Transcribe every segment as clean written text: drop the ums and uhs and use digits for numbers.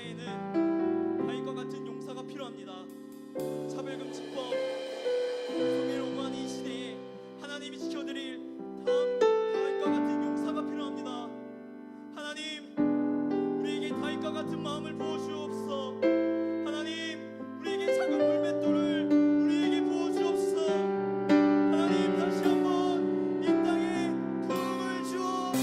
시대에는 다윗과 같은 용사가 필요합니다. 차별금지법 소멸오만 이 시대에 하나님이 지켜드릴 다음 다윗과 같은 용사가 필요합니다. 하나님, 우리에게 다윗과 같은 마음을 부어주옵소서. 하나님, 우리에게 작은 물맷돌을 우리에게 부어주옵소서. 하나님, 다시 한번 이 땅에 부흥을 주옵소서.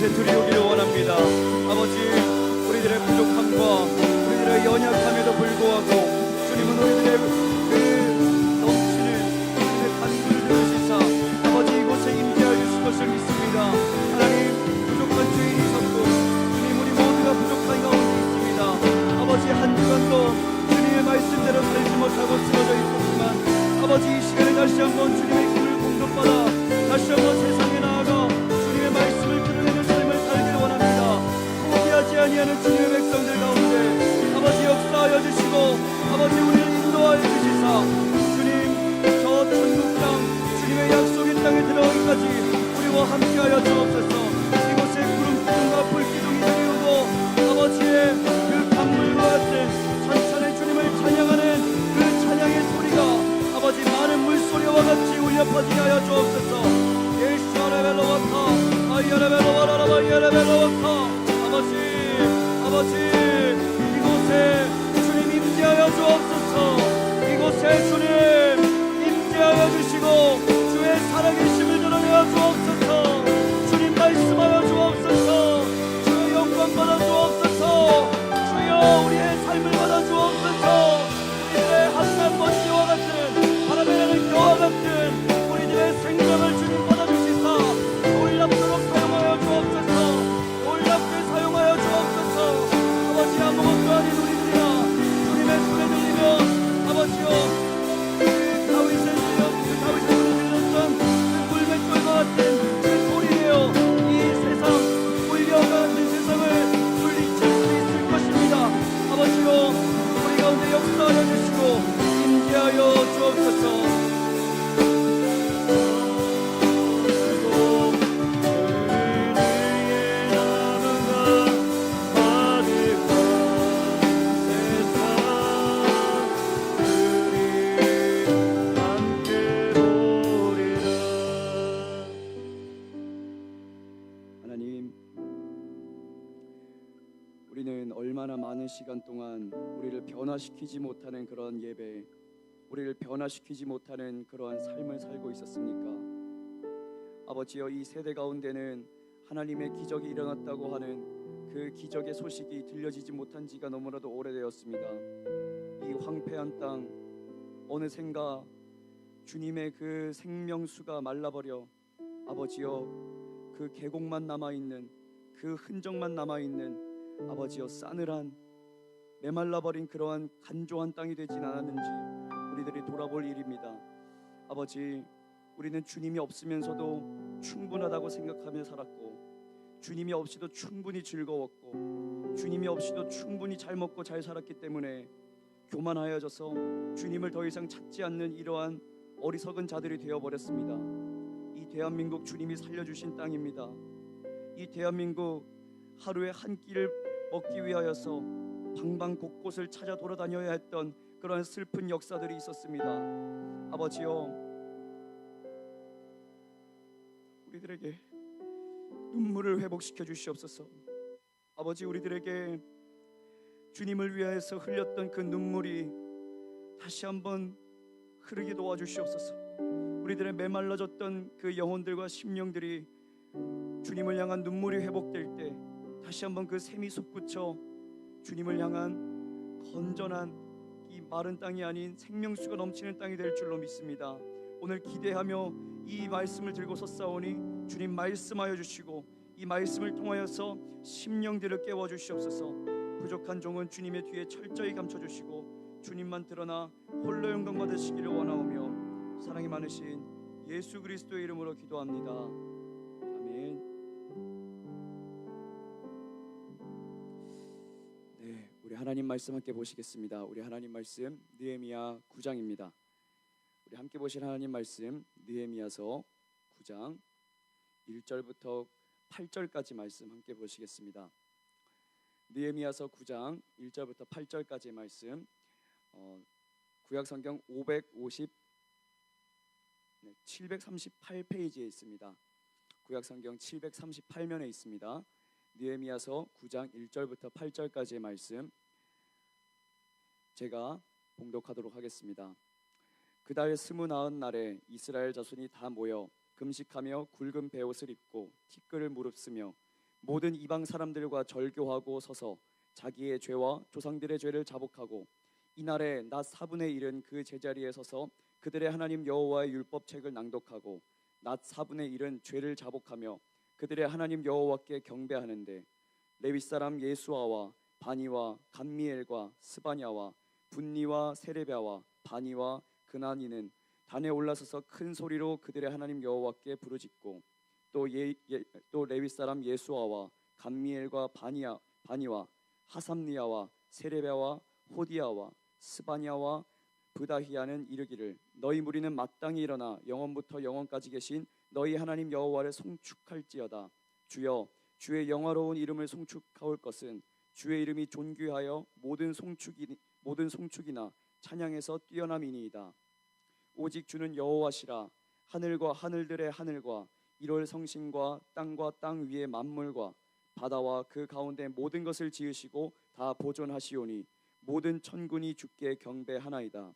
드리오기를 원합니다. 아버지, 우리들의 부족함과 우리들의 연약함에도 불구하고 주님은 우리들의 그 넘치는 주님의 간구를 들으시사 아버지 이곳에 임재하여 주실 것을 믿습니다. 하나님, 부족한 주인이셨고 주님, 우리 모두가 부족한 가운데 있습니다. 아버지, 한 주간도 주님의 말씀대로 살지 못하고 쓰러져 있었지만 아버지, 이 시간에 다시 한번 주님의 길을 공급받아 다시 한번 세상에 나아가 주님의 말씀을 드러내는 삶을 살기를 원합니다. 포기하지 아니하는 주님의 백성들 가운데 아버지 역사하여 주시고 아버지 우리를 인도하여 주시사 주님, 저 천국 땅 주님의 약속의 땅에 들어가기까지 우리와 함께하여 주옵소서. 이곳에 구름 기둥과 불 기둥이 내리오고 아버지의 그 강물과 같은 찬찬의 주님을 찬양하는 그 찬양의 소리가 아버지 많은 물소리와 같이 울려 퍼지게 하여 주옵소서. 아버지, 이곳에 주님 임재하여 주옵소서. 이곳에 주님 임재하여 주시고 주의 살아계심을 드러내어 주옵소서. 주님 말씀하여 주옵소서. 주의 영광 받아 주옵소서. 주여 우리의 삶을 받아 주옵소서. 우리들의 한낮 먼지와 같은 바람에 나는 겨와 같은 우리들의 생명을 주님 받아주시사 놀랍도록 사용하여 주옵소서. 놀랍게 사용하여 주옵소서. 아버지, 아무것도 아닌 우리들이나 주님의 손에 들리면 아버지여 그 다윗의 손에 들렸던 그 물맷돌과 같은 그 돌이에요 이 세상 물려가 같은 세상을 물리칠 수 있을 것입니다. 아버지여, 우리 가운데 역사하여 주시고 임재하여 주옵소서. 하나님, 우리는 얼마나 많은 시간 동안 우리를 변화시키지 못하는 그런 예배, 우리를 변화시키지 못하는 그러한 삶을 살고 있었습니까? 아버지여, 이 세대 가운데는 하나님의 기적이 일어났다고 하는 그 기적의 소식이 들려지지 못한 지가 너무나도 오래되었습니다. 이 황폐한 땅 어느샌가 주님의 그 생명수가 말라버려 아버지여 그 계곡만 남아있는, 그 흔적만 남아있는 아버지여 싸늘한 메말라버린 그러한 간조한 땅이 되진 않았는지 우리들이 돌아볼 일입니다. 아버지, 우리는 주님이 없으면서도 충분하다고 생각하며 살았고 주님이 없이도 충분히 즐거웠고 주님이 없이도 충분히 잘 먹고 잘 살았기 때문에 교만하여져서 주님을 더 이상 찾지 않는 이러한 어리석은 자들이 되어버렸습니다. 이 대한민국 주님이 살려주신 땅입니다. 이 대한민국 하루에 한 끼를 먹기 위하여서 방방 곳곳을 찾아 돌아다녀야 했던 그런 슬픈 역사들이 있었습니다. 아버지여, 우리들에게 눈물을 회복시켜 주시옵소서. 아버지, 우리들에게 주님을 위하여서 흘렸던 그 눈물이 다시 한번 흐르게 도와주시옵소서. 우리들의 메말라졌던 그 영혼들과 심령들이 주님을 향한 눈물이 회복될 때 다시 한번 그 샘이 솟구쳐 주님을 향한 건전한 이 마른 땅이 아닌 생명수가 넘치는 땅이 될 줄로 믿습니다. 오늘 기대하며 이 말씀을 들고 섰사오니 주님 말씀하여 주시고 이 말씀을 통하여서 심령들을 깨워 주시옵소서. 부족한 종은 주님의 뒤에 철저히 감춰주시고 주님만 드러나 홀로 영광 받으시기를 원하오며 사랑이 많으신 예수 그리스도의 이름으로 기도합니다. 아멘. 네, 우리 하나님 말씀 함께 보시겠습니다. 우리 하나님 말씀 느헤미야 9장입니다. 우리 함께 보실 하나님 말씀 느헤미야서 9장 1절부터 8절까지 말씀 함께 보시겠습니다. 느헤미야서 9장 1절부터 8절까지의 말씀, 구약성경 738페이지에 있습니다. 구약성경 738면에 있습니다. 느헤미야서 9장 1절부터 8절까지의 말씀 제가 봉독하도록 하겠습니다. 그달 29날에 이스라엘 자손이 다 모여 금식하며 굵은 베옷을 입고 티끌을 무릅쓰며 모든 이방 사람들과 절교하고 서서 자기의 죄와 조상들의 죄를 자복하고 이날에 낮 4분의 1은 그 제자리에 서서 그들의 하나님 여호와의 율법책을 낭독하고 낮 4분의 1은 죄를 자복하며 그들의 하나님 여호와께 경배하는데 레위 사람 예수아와 바니와 감미엘과 스바냐와 분니와 세레비아와 바니와 그나니는 단에 올라서서 큰 소리로 그들의 하나님 여호와께 부르짖고 또 레위 사람 예수아와 감미엘과 바니와 하삼니아와 세레비아와 호디아와 스바냐와 브다히아는 이르기를 너희 무리는 마땅히 일어나 영원부터 영원까지 계신 너희 하나님 여호와를 송축할지어다. 주여 주의 영화로운 이름을 송축하올 것은 주의 이름이 존귀하여 모든 송축이나 찬양에서 뛰어남이니이다. 오직 주는 여호와시라. 하늘과 하늘들의 하늘과 1월 성신과 땅 위의 만물과 바다와 그 가운데 모든 것을 지으시고 다 보존하시오니 모든 천군이 주께 경배하나이다.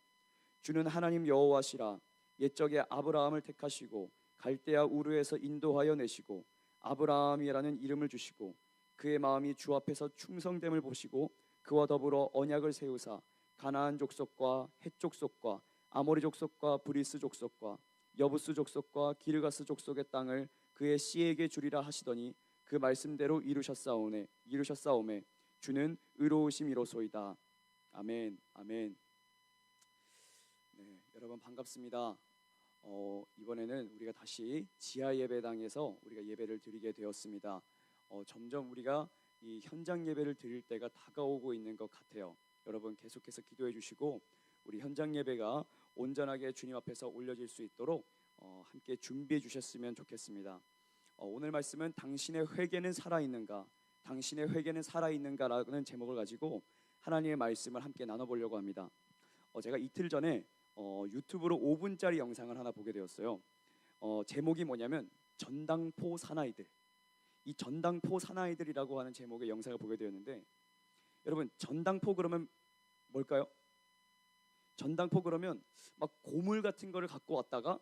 주는 하나님 여호와시라. 옛적에 아브라함을 택하시고 갈대아 우르에서 인도하여 내시고 아브라함이라는 이름을 주시고 그의 마음이 주 앞에서 충성됨을 보시고 그와 더불어 언약을 세우사 가나안 족속과 헷 족속과 아모리 족속과 브리스 족속과 여부스 족속과 기르가스 족속의 땅을 그의 씨에게 주리라 하시더니 그 말씀대로 이루셨사오매 주는 의로우심이로소이다. 아멘. 아멘. 네, 여러분 반갑습니다. 이번에는 우리가 다시 지하 예배당에서 우리가 예배를 드리게 되었습니다. 점점 우리가 이 현장 예배를 드릴 때가 다가오고 있는 것 같아요. 여러분 계속해서 기도해 주시고 우리 현장 예배가 온전하게 주님 앞에서 올려질 수 있도록 함께 준비해 주셨으면 좋겠습니다. 오늘 말씀은 당신의 회개는 살아있는가? 당신의 회개는 살아있는가라는 제목을 가지고 하나님의 말씀을 함께 나눠보려고 합니다. 제가 이틀 전에 유튜브로 5분짜리 영상을 하나 보게 되었어요. 제목이 뭐냐면 전당포 사나이들. 이 전당포 사나이들이라고 하는 제목의 영상을 보게 되었는데 여러분 전당포 그러면 뭘까요? 전당포 그러면 막 고물 같은 거를 갖고 왔다가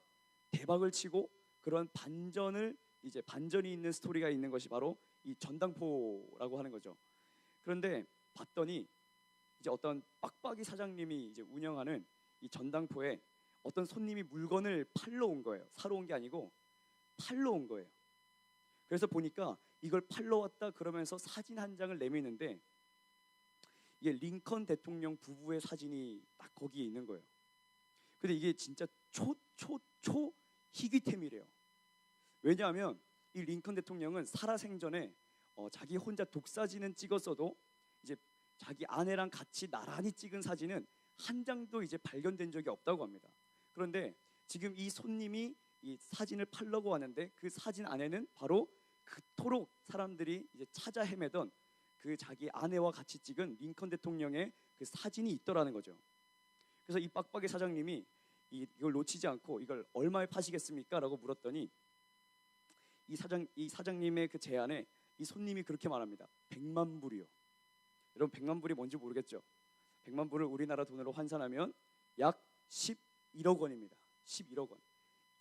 대박을 치고 그런 반전이 있는 스토리가 있는 것이 바로 이 전당포라고 하는 거죠. 그런데 봤더니 이제 어떤 빡빡이 사장님이 이제 운영하는 이 전당포에 어떤 손님이 물건을 팔러 온 거예요. 사러 온 게 아니고 팔러 온 거예요. 그래서 보니까 이걸 팔러 왔다 그러면서 사진 한 장을 내미는데 이게 링컨 대통령 부부의 사진이 딱 거기에 있는 거예요. 근데 이게 진짜 초 희귀템이래요. 왜냐하면 이 링컨 대통령은 살아생전에 자기 혼자 독사진은 찍었어도 이제 자기 아내랑 같이 나란히 찍은 사진은 한 장도 이제 발견된 적이 없다고 합니다. 그런데 지금 이 손님이 이 사진을 팔려고 왔는데 그 사진 안에는 바로 그토록 사람들이 이제 찾아 헤매던 그 자기 아내와 같이 찍은 링컨 대통령의 그 사진이 있더라는 거죠. 그래서 이 빡빡이 사장님이 이걸 놓치지 않고 이걸 얼마에 파시겠습니까? 라고 물었더니 이 사장님의 그 제안에 이 손님이 그렇게 말합니다. 100만 불이요. 여러분 100만 불이 뭔지 모르겠죠? 100만 불을 우리나라 돈으로 환산하면 약 11억 원입니다. 11억 원.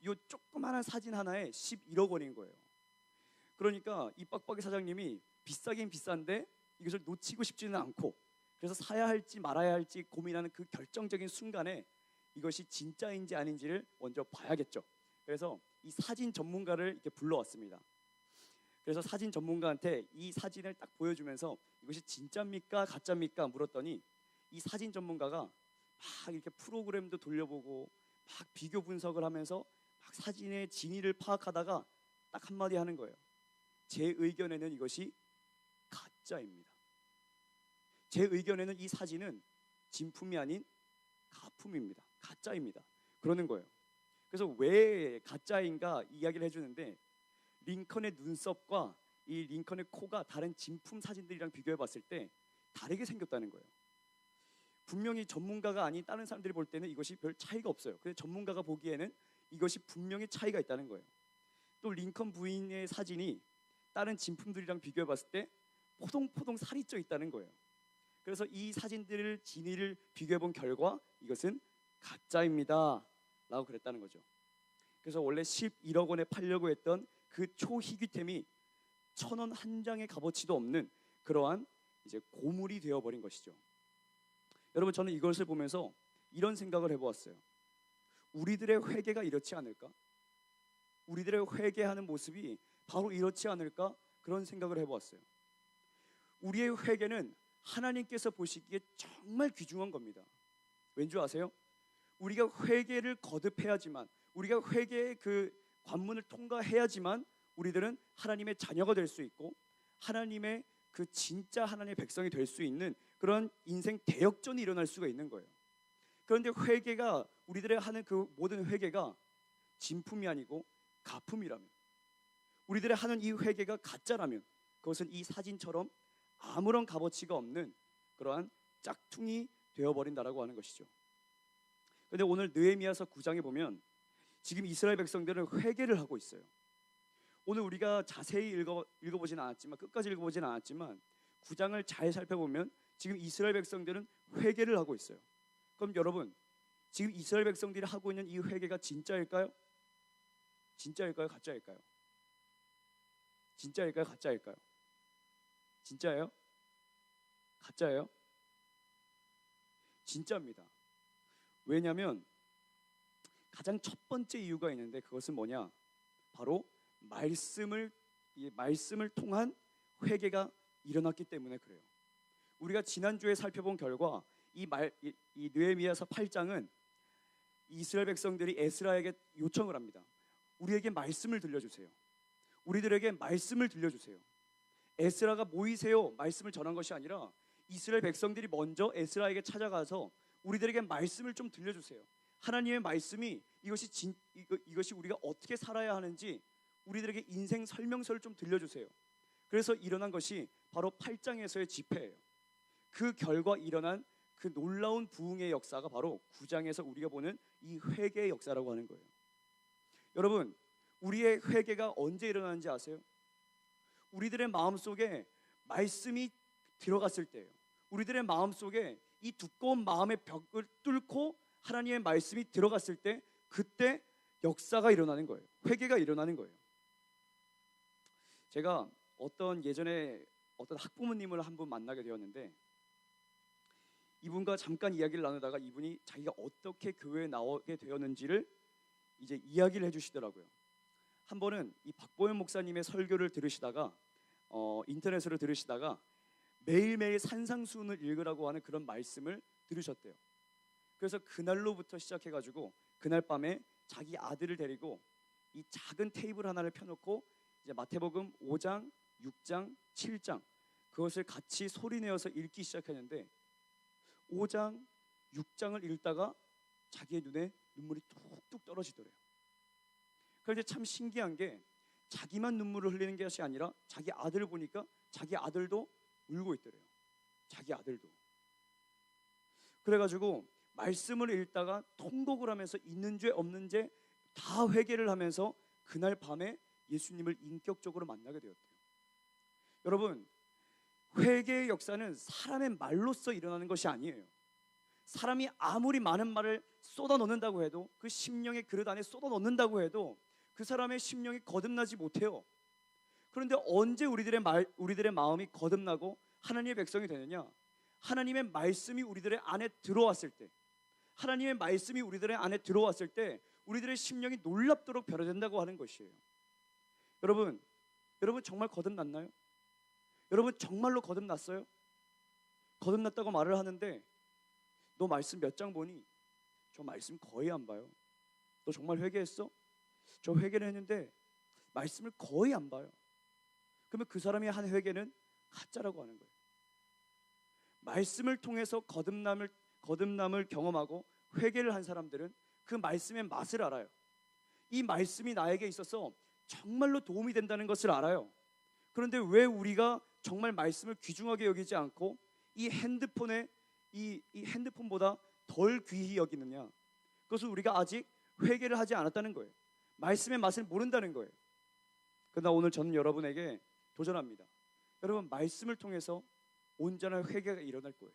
이 조그마한 사진 하나에 11억 원인 거예요. 그러니까 이 빡빡이 사장님이 비싸긴 비싼데 이것을 놓치고 싶지는 않고, 그래서 사야 할지 말아야 할지 고민하는 그 결정적인 순간에 이것이 진짜인지 아닌지를 먼저 봐야겠죠. 그래서 이 사진 전문가를 이렇게 불러왔습니다. 그래서 사진 전문가한테 이 사진을 딱 보여주면서 이것이 진짜입니까 가짜입니까 물었더니, 이 사진 전문가가 막 이렇게 프로그램도 돌려보고 막 비교 분석을 하면서 막 사진의 진위를 파악하다가 딱 한마디 하는 거예요. 제 의견에는 이것이 가짜입니다. 제 의견에는 이 사진은 진품이 아닌 가품입니다. 가짜입니다. 그러는 거예요. 그래서 왜 가짜인가 이야기를 해주는데, 링컨의 눈썹과 이 링컨의 코가 다른 진품 사진들이랑 비교해 봤을 때 다르게 생겼다는 거예요. 분명히 전문가가 아닌 다른 사람들이 볼 때는 이것이 별 차이가 없어요. 근데 전문가가 보기에는 이것이 분명히 차이가 있다는 거예요. 또 링컨 부인의 사진이 다른 진품들이랑 비교해 봤을 때 포동포동 살이 쪄 있다는 거예요. 그래서 이 사진들을 진위를 비교해 본 결과 이것은 가짜입니다 라고 그랬다는 거죠. 그래서 원래 11억 원에 팔려고 했던 그 초희귀템이 1,000원 한 장의 값어치도 없는 그러한 이제 고물이 되어버린 것이죠. 여러분, 저는 이것을 보면서 이런 생각을 해보았어요. 우리들의 회개가 이렇지 않을까? 우리들의 회개하는 모습이 바로 이렇지 않을까? 그런 생각을 해보았어요. 우리의 회개는 하나님께서 보시기에 정말 귀중한 겁니다. 왠지 아세요? 우리가 회개를 거듭해야지만, 우리가 회개의 그 관문을 통과해야지만 우리들은 하나님의 자녀가 될 수 있고 하나님의 그 진짜 하나님의 백성이 될 수 있는 그런 인생 대역전이 일어날 수가 있는 거예요. 그런데 회개가, 우리들의 하는 그 모든 회개가 진품이 아니고 가품이라면, 우리들의 하는 이 회개가 가짜라면 그것은 이 사진처럼 아무런 값어치가 없는 그러한 짝퉁이 되어버린다라고 하는 것이죠. 그런데 오늘 느헤미야서 9장에 보면 지금 이스라엘 백성들은 회개를 하고 있어요. 오늘 우리가 자세히 읽어보진 않았지만, 끝까지 읽어보진 않았지만 9장을 잘 살펴보면 지금 이스라엘 백성들은 회개를 하고 있어요. 그럼 여러분, 지금 이스라엘 백성들이 하고 있는 이 회개가 진짜일까요? 진짜일까요? 가짜일까요? 진짜일까요? 가짜일까요? 진짜예요? 가짜예요? 진짜입니다. 왜냐하면 가장 첫 번째 이유가 있는데, 그것은 뭐냐? 바로 말씀을 통한 회개가 일어났기 때문에 그래요. 우리가 지난주에 살펴본 결과 이 느헤미야서 8장은 이스라엘 백성들이 에스라에게 요청을 합니다. 우리에게 말씀을 들려주세요. 우리들에게 말씀을 들려주세요. 에스라가 모이세요 말씀을 전한 것이 아니라 이스라엘 백성들이 먼저 에스라에게 찾아가서 우리들에게 말씀을 좀 들려주세요. 하나님의 말씀이 이것이 우리가 어떻게 살아야 하는지 우리들에게 인생 설명서를 좀 들려주세요. 그래서 일어난 것이 바로 8장에서의 집회예요. 그 결과 일어난 그 놀라운 부흥의 역사가 바로 9장에서 우리가 보는 이 회개의 역사라고 하는 거예요. 여러분, 우리의 회개가 언제 일어나는지 아세요? 우리들의 마음속에 말씀이 들어갔을 때예요. 우리들의 마음속에 이 두꺼운 마음의 벽을 뚫고 하나님의 말씀이 들어갔을 때, 그때 역사가 일어나는 거예요. 회개가 일어나는 거예요. 제가 예전에 어떤 학부모님을 한 분 만나게 되었는데, 이분과 잠깐 이야기를 나누다가 이분이 자기가 어떻게 교회에 나오게 되었는지를 이제 이야기를 해주시더라고요. 한 번은 이 박보현 목사님의 설교를 들으시다가 인터넷으로 들으시다가 매일매일 산상수훈을 읽으라고 하는 그런 말씀을 들으셨대요. 그래서 그날로부터 시작해가지고 그날 밤에 자기 아들을 데리고 이 작은 테이블 하나를 펴놓고 이제 마태복음 5장, 6장, 7장 그것을 같이 소리내어서 읽기 시작했는데 5장, 6장을 읽다가 자기의 눈에 눈물이 뚝뚝 떨어지더래요. 그런데 참 신기한 게 자기만 눈물을 흘리는 것이 아니라 자기 아들을 보니까 자기 아들도 울고 있더래요. 자기 아들도. 그래가지고 말씀을 읽다가 통곡을 하면서 있는 죄 없는 죄 다 회개를 하면서 그날 밤에 예수님을 인격적으로 만나게 되었대요. 여러분, 회개의 역사는 사람의 말로써 일어나는 것이 아니에요. 사람이 아무리 많은 말을 쏟아 넣는다고 해도, 그 심령의 그릇 안에 쏟아 넣는다고 해도 그 사람의 심령이 거듭나지 못해요. 그런데 언제 우리들의 마음이 거듭나고 하나님의 백성이 되느냐? 하나님의 말씀이 우리들의 안에 들어왔을 때, 하나님의 말씀이 우리들의 안에 들어왔을 때 우리들의 심령이 놀랍도록 변화된다고 하는 것이에요. 여러분 정말 거듭났나요? 여러분 정말로 거듭났어요? 거듭났다고 말을 하는데, 너 말씀 몇 장 보니? 저 말씀 거의 안 봐요. 너 정말 회개했어? 저 회개를 했는데 말씀을 거의 안 봐요. 그러면 그 사람이 한 회개는 가짜라고 하는 거예요. 말씀을 통해서 거듭남을 경험하고 회개를 한 사람들은 그 말씀의 맛을 알아요. 이 말씀이 나에게 있어서 정말로 도움이 된다는 것을 알아요. 그런데 왜 우리가 정말 말씀을 귀중하게 여기지 않고 이 핸드폰보다 덜 귀히 여기느냐? 그것은 우리가 아직 회개를 하지 않았다는 거예요. 말씀의 맛을 모른다는 거예요. 그러나 오늘 저는 여러분에게 도전합니다. 여러분, 말씀을 통해서 온전한 회개가 일어날 거예요.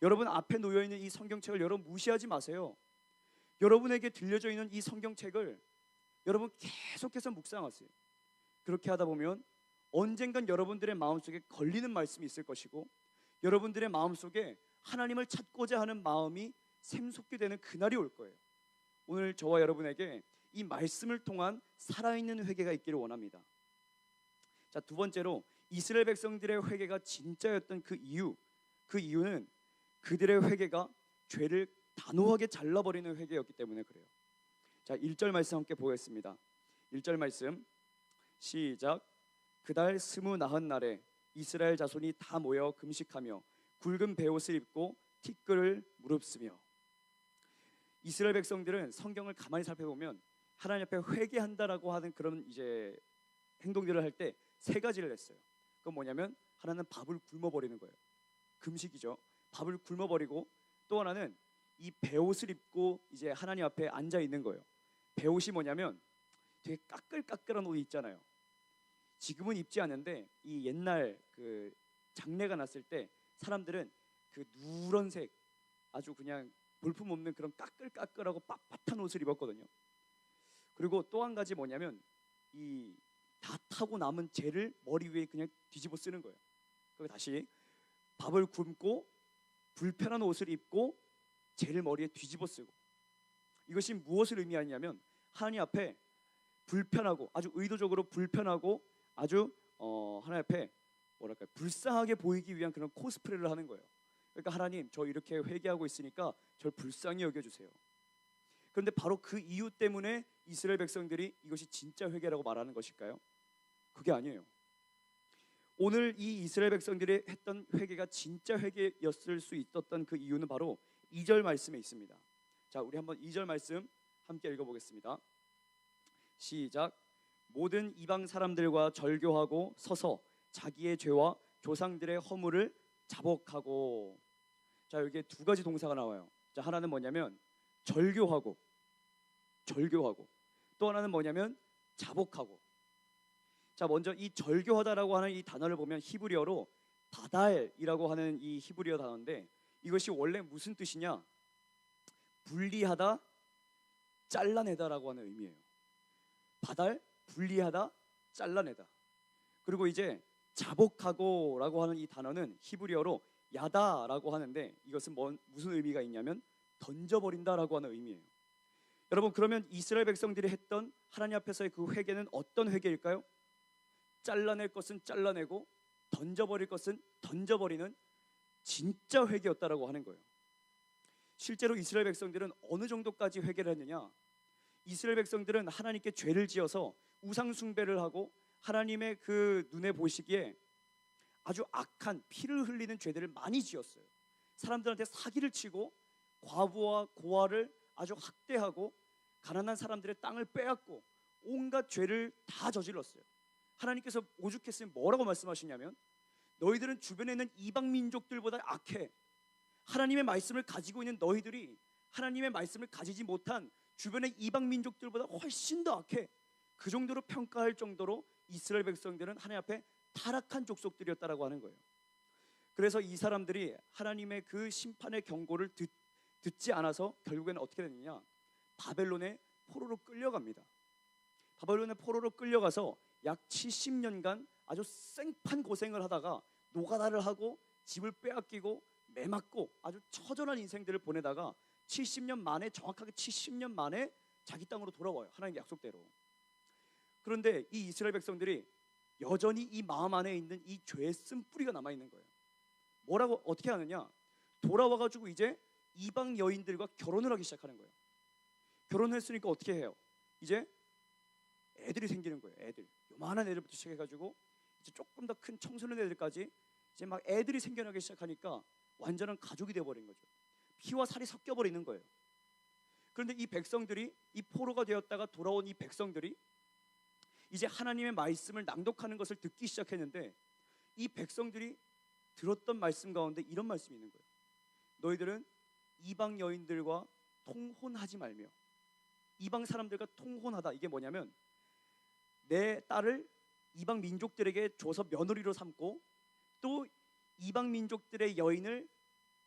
여러분 앞에 놓여있는 이 성경책을 여러분 무시하지 마세요. 여러분에게 들려져 있는 이 성경책을 여러분 계속해서 묵상하세요. 그렇게 하다 보면 언젠간 여러분들의 마음속에 걸리는 말씀이 있을 것이고, 여러분들의 마음속에 하나님을 찾고자 하는 마음이 샘솟게 되는 그날이 올 거예요. 오늘 저와 여러분에게 이 말씀을 통한 살아있는 회개가 있기를 원합니다. 자, 두 번째로 이스라엘 백성들의 회개가 진짜였던 그 이유는 그들의 회개가 죄를 단호하게 잘라버리는 회개였기 때문에 그래요. 자, 1절 말씀 함께 보겠습니다. 1절 말씀 시작. 그달 29 이스라엘 자손이 다 모여 금식하며 굵은 베옷을 입고 티끌을 무릅쓰며. 이스라엘 백성들은 성경을 가만히 살펴보면 하나님 앞에 회개한다라고 하는 그런 이제 행동들을 할 때 세 가지를 했어요. 그건 뭐냐면, 하나는 밥을 굶어버리는 거예요. 금식이죠. 밥을 굶어버리고, 또 하나는 이 베옷을 입고 이제 하나님 앞에 앉아 있는 거예요. 베옷이 뭐냐면 되게 까끌까끌한 옷 있잖아요. 지금은 입지 않는데 이 옛날 그 장례가 났을 때 사람들은 그 누런색 아주 그냥 볼품없는 그런 까끌까끌하고 빳빳한 옷을 입었거든요. 그리고 또 한 가지 뭐냐면, 이 다 타고 남은 재를 머리 위에 그냥 뒤집어 쓰는 거예요. 그리고 다시 밥을 굶고 불편한 옷을 입고 재를 머리에 뒤집어 쓰고. 이것이 무엇을 의미하냐면, 하나님 앞에 불편하고 아주 의도적으로 불편하고 아주 하나님 앞에 뭐랄까요, 불쌍하게 보이기 위한 그런 코스프레를 하는 거예요. 그러니까 하나님, 저 이렇게 회개하고 있으니까 저를 불쌍히 여겨주세요. 그런데 바로 그 이유 때문에 이스라엘 백성들이 이것이 진짜 회개라고 말하는 것일까요? 그게 아니에요. 오늘 이 이스라엘 백성들이 했던 회개가 진짜 회개였을 수 있었던 그 이유는 바로 2절 말씀에 있습니다. 자, 우리 한번 2절 말씀 함께 읽어보겠습니다. 시작. 모든 이방 사람들과 절교하고 서서 자기의 죄와 조상들의 허물을 자복하고. 자, 여기에 두 가지 동사가 나와요. 자, 하나는 뭐냐면 절교하고, 또 하나는 뭐냐면 자복하고. 자, 먼저 이 절교하다라고 하는 이 단어를 보면 히브리어로 바달이라고 하는 이 히브리어 단어인데, 이것이 원래 무슨 뜻이냐? 분리하다, 잘라내다라고 하는 의미예요. 바달, 분리하다, 잘라내다. 그리고 이제 자복하고라고 하는 이 단어는 히브리어로 야다라고 하는데, 이것은 무슨 의미가 있냐면 던져버린다라고 하는 의미예요. 여러분, 그러면 이스라엘 백성들이 했던 하나님 앞에서의 그 회개는 어떤 회개일까요? 잘라낼 것은 잘라내고 던져버릴 것은 던져버리는 진짜 회개였다라고 하는 거예요. 실제로 이스라엘 백성들은 어느 정도까지 회개를 했느냐? 이스라엘 백성들은 하나님께 죄를 지어서 우상 숭배를 하고 하나님의 그 눈에 보시기에 아주 악한 피를 흘리는 죄들을 많이 지었어요. 사람들한테 사기를 치고 과부와 고아를 아주 학대하고 가난한 사람들의 땅을 빼앗고 온갖 죄를 다 저질렀어요. 하나님께서 오죽했으면 뭐라고 말씀하시냐면, 너희들은 주변에 있는 이방 민족들보다 악해. 하나님의 말씀을 가지고 있는 너희들이 하나님의 말씀을 가지지 못한 주변의 이방 민족들보다 훨씬 더 악해. 그 정도로 평가할 정도로 이스라엘 백성들은 하나님 앞에 타락한 족속들이었다라고 하는 거예요. 그래서 이 사람들이 하나님의 그 심판의 경고를 듣지 않아서 결국에는 어떻게 되느냐? 바벨론의 포로로 끌려갑니다. 바벨론의 포로로 끌려가서 약 70년간 아주 생판 고생을 하다가 노가다를 하고 집을 빼앗기고 매맞고 아주 처절한 인생들을 보내다가 70년 만에, 정확하게 70년 만에 자기 땅으로 돌아와요. 하나님의 약속대로. 그런데 이 이스라엘 백성들이 여전히 이 마음 안에 있는 이 죄의 쓴뿌리가 남아있는 거예요. 뭐라고 어떻게 하느냐? 돌아와가지고 이제 이방 여인들과 결혼을 하기 시작하는 거예요. 결혼했으니까 어떻게 해요? 이제 애들이 생기는 거예요. 애들, 요만한 애들부터 시작해가지고 이제 조금 더 큰 청소년 애들까지 이제 막 애들이 생겨나기 시작하니까 완전한 가족이 되어버린 거죠. 피와 살이 섞여버리는 거예요. 그런데 이 백성들이, 이 포로가 되었다가 돌아온 이 백성들이 이제 하나님의 말씀을 낭독하는 것을 듣기 시작했는데, 이 백성들이 들었던 말씀 가운데 이런 말씀이 있는 거예요. 너희들은 이방 여인들과 통혼하지 말며. 이방 사람들과 통혼하다, 이게 뭐냐면 내 딸을 이방 민족들에게 줘서 며느리로 삼고 또 이방 민족들의 여인을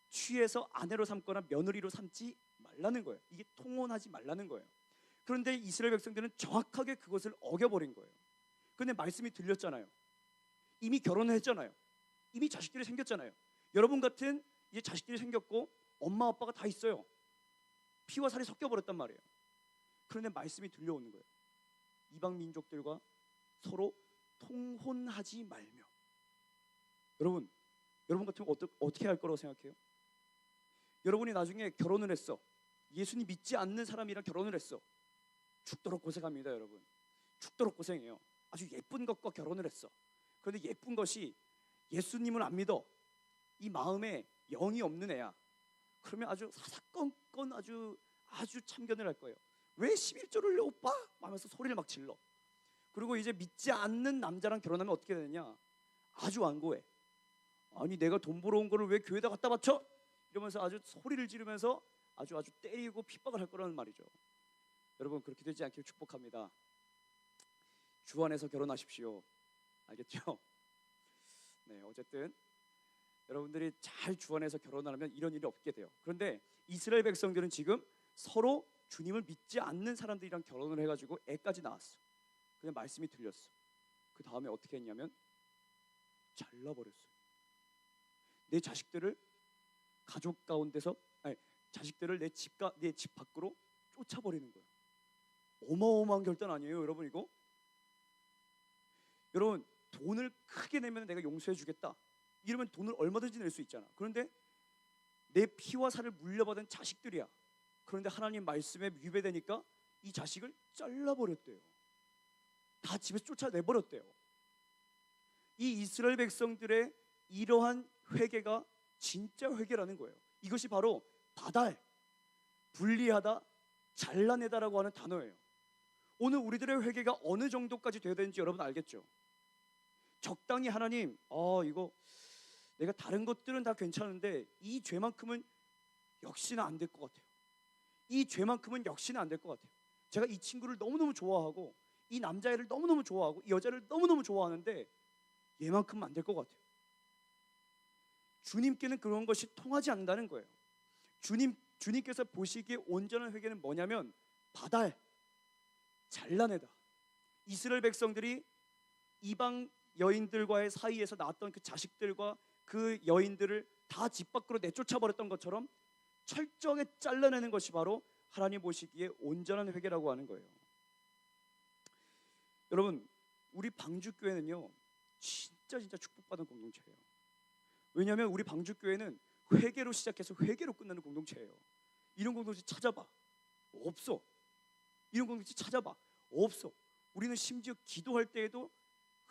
취해서 아내로 삼거나 며느리로 삼지 말라는 거예요. 이게 통혼하지 말라는 거예요. 그런데 이스라엘 백성들은 정확하게 그것을 어겨버린 거예요. 그런데 말씀이 들렸잖아요. 이미 결혼을 했잖아요. 이미 자식들이 생겼잖아요. 여러분 같은 이제 자식들이 생겼고 엄마 아빠가 다 있어요. 피와 살이 섞여버렸단 말이에요. 그런데 말씀이 들려오는 거예요. 이방 민족들과 서로 통혼하지 말며. 여러분 같으면 어떻게 할 거라고 생각해요? 여러분이 나중에 결혼을 했어. 예수님 믿지 않는 사람이랑 결혼을 했어. 죽도록 고생합니다, 여러분. 죽도록 고생해요. 아주 예쁜 것과 결혼을 했어. 그런데 예쁜 것이 예수님을 안 믿어. 이 마음에 영이 없는 애야. 그러면 아주 사사건건 아주 참견을 할 거예요. 왜 11조를 내 오빠? 하면서 소리를 막 질러. 그리고 이제 믿지 않는 남자랑 결혼하면 어떻게 되느냐? 아주 완고해. 아니 내가 돈 벌어온 거를 왜 교회에다 갖다 바쳐? 이러면서 아주 소리를 지르면서 아주 때리고 핍박을 할 거라는 말이죠. 여러분, 그렇게 되지 않기를 축복합니다. 주 안에서 결혼하십시오. 알겠죠? 네, 어쨌든 여러분들이 잘 주 안에서 결혼하면 이런 일이 없게 돼요. 그런데 이스라엘 백성들은 지금 서로 주님을 믿지 않는 사람들이랑 결혼을 해가지고 애까지 낳았어. 그냥 말씀이 들렸어. 그 다음에 어떻게 했냐면 잘라버렸어요. 내 자식들을 가족 가운데서, 자식들을 내 집 밖으로 쫓아버리는 거예요. 어마어마한 결단 아니에요, 여러분? 이거 여러분, 돈을 크게 내면 내가 용서해 주겠다 이러면 돈을 얼마든지 낼 수 있잖아. 그런데 내 피와 살을 물려받은 자식들이야. 그런데 하나님 말씀에 위배되니까 이 자식을 잘라버렸대요. 다 집에서 쫓아내버렸대요. 이 이스라엘 백성들의 이러한 회개가 진짜 회개라는 거예요. 이것이 바로 바달, 분리하다, 잘라내다라고 하는 단어예요. 오늘 우리들의 회개가 어느 정도까지 되어야 되는지 여러분 알겠죠? 적당히 하나님, 이거 내가 다른 것들은 다 괜찮은데 이 죄만큼은 역시나 안 될 것 같아요. 이 죄만큼은 역시나 안 될 것 같아요. 제가 이 친구를 너무너무 좋아하고 이 남자애를 너무너무 좋아하고 이 여자를 너무너무 좋아하는데 얘만큼은 안 될 것 같아요. 주님께는 그런 것이 통하지 않는다는 거예요. 주님께서 보시기에 온전한 회개는 뭐냐면 바달, 잘라내다. 이스라엘 백성들이 이방 여인들과의 사이에서 낳았던 그 자식들과 그 여인들을 다 집 밖으로 내쫓아버렸던 것처럼 철저하게 잘라내는 것이 바로 하나님 보시기에 온전한 회개라고 하는 거예요. 여러분, 우리 방주교회는요 진짜 축복받은 공동체예요. 왜냐하면 우리 방주교회는 회개로 시작해서 회개로 끝나는 공동체예요. 이런 공동체 찾아봐. 없어. 이런 공동체 찾아봐. 없어. 우리는 심지어 기도할 때에도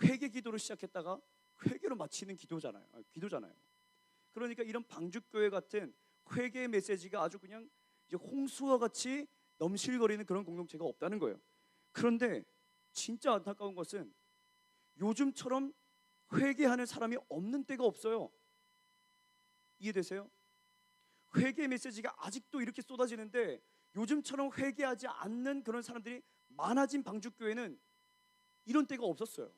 회개 기도로 시작했다가 회개로 마치는 기도잖아요. 그러니까 이런 방주교회 같은 회개의 메시지가 아주 그냥 이제 홍수와 같이 넘실거리는 그런 공동체가 없다는 거예요. 그런데 진짜 안타까운 것은 요즘처럼 회개하는 사람이 없는 때가 없어요. 이해되세요? 회개 메시지가 아직도 이렇게 쏟아지는데 요즘처럼 회개하지 않는 그런 사람들이 많아진 방주교회는 이런 때가 없었어요.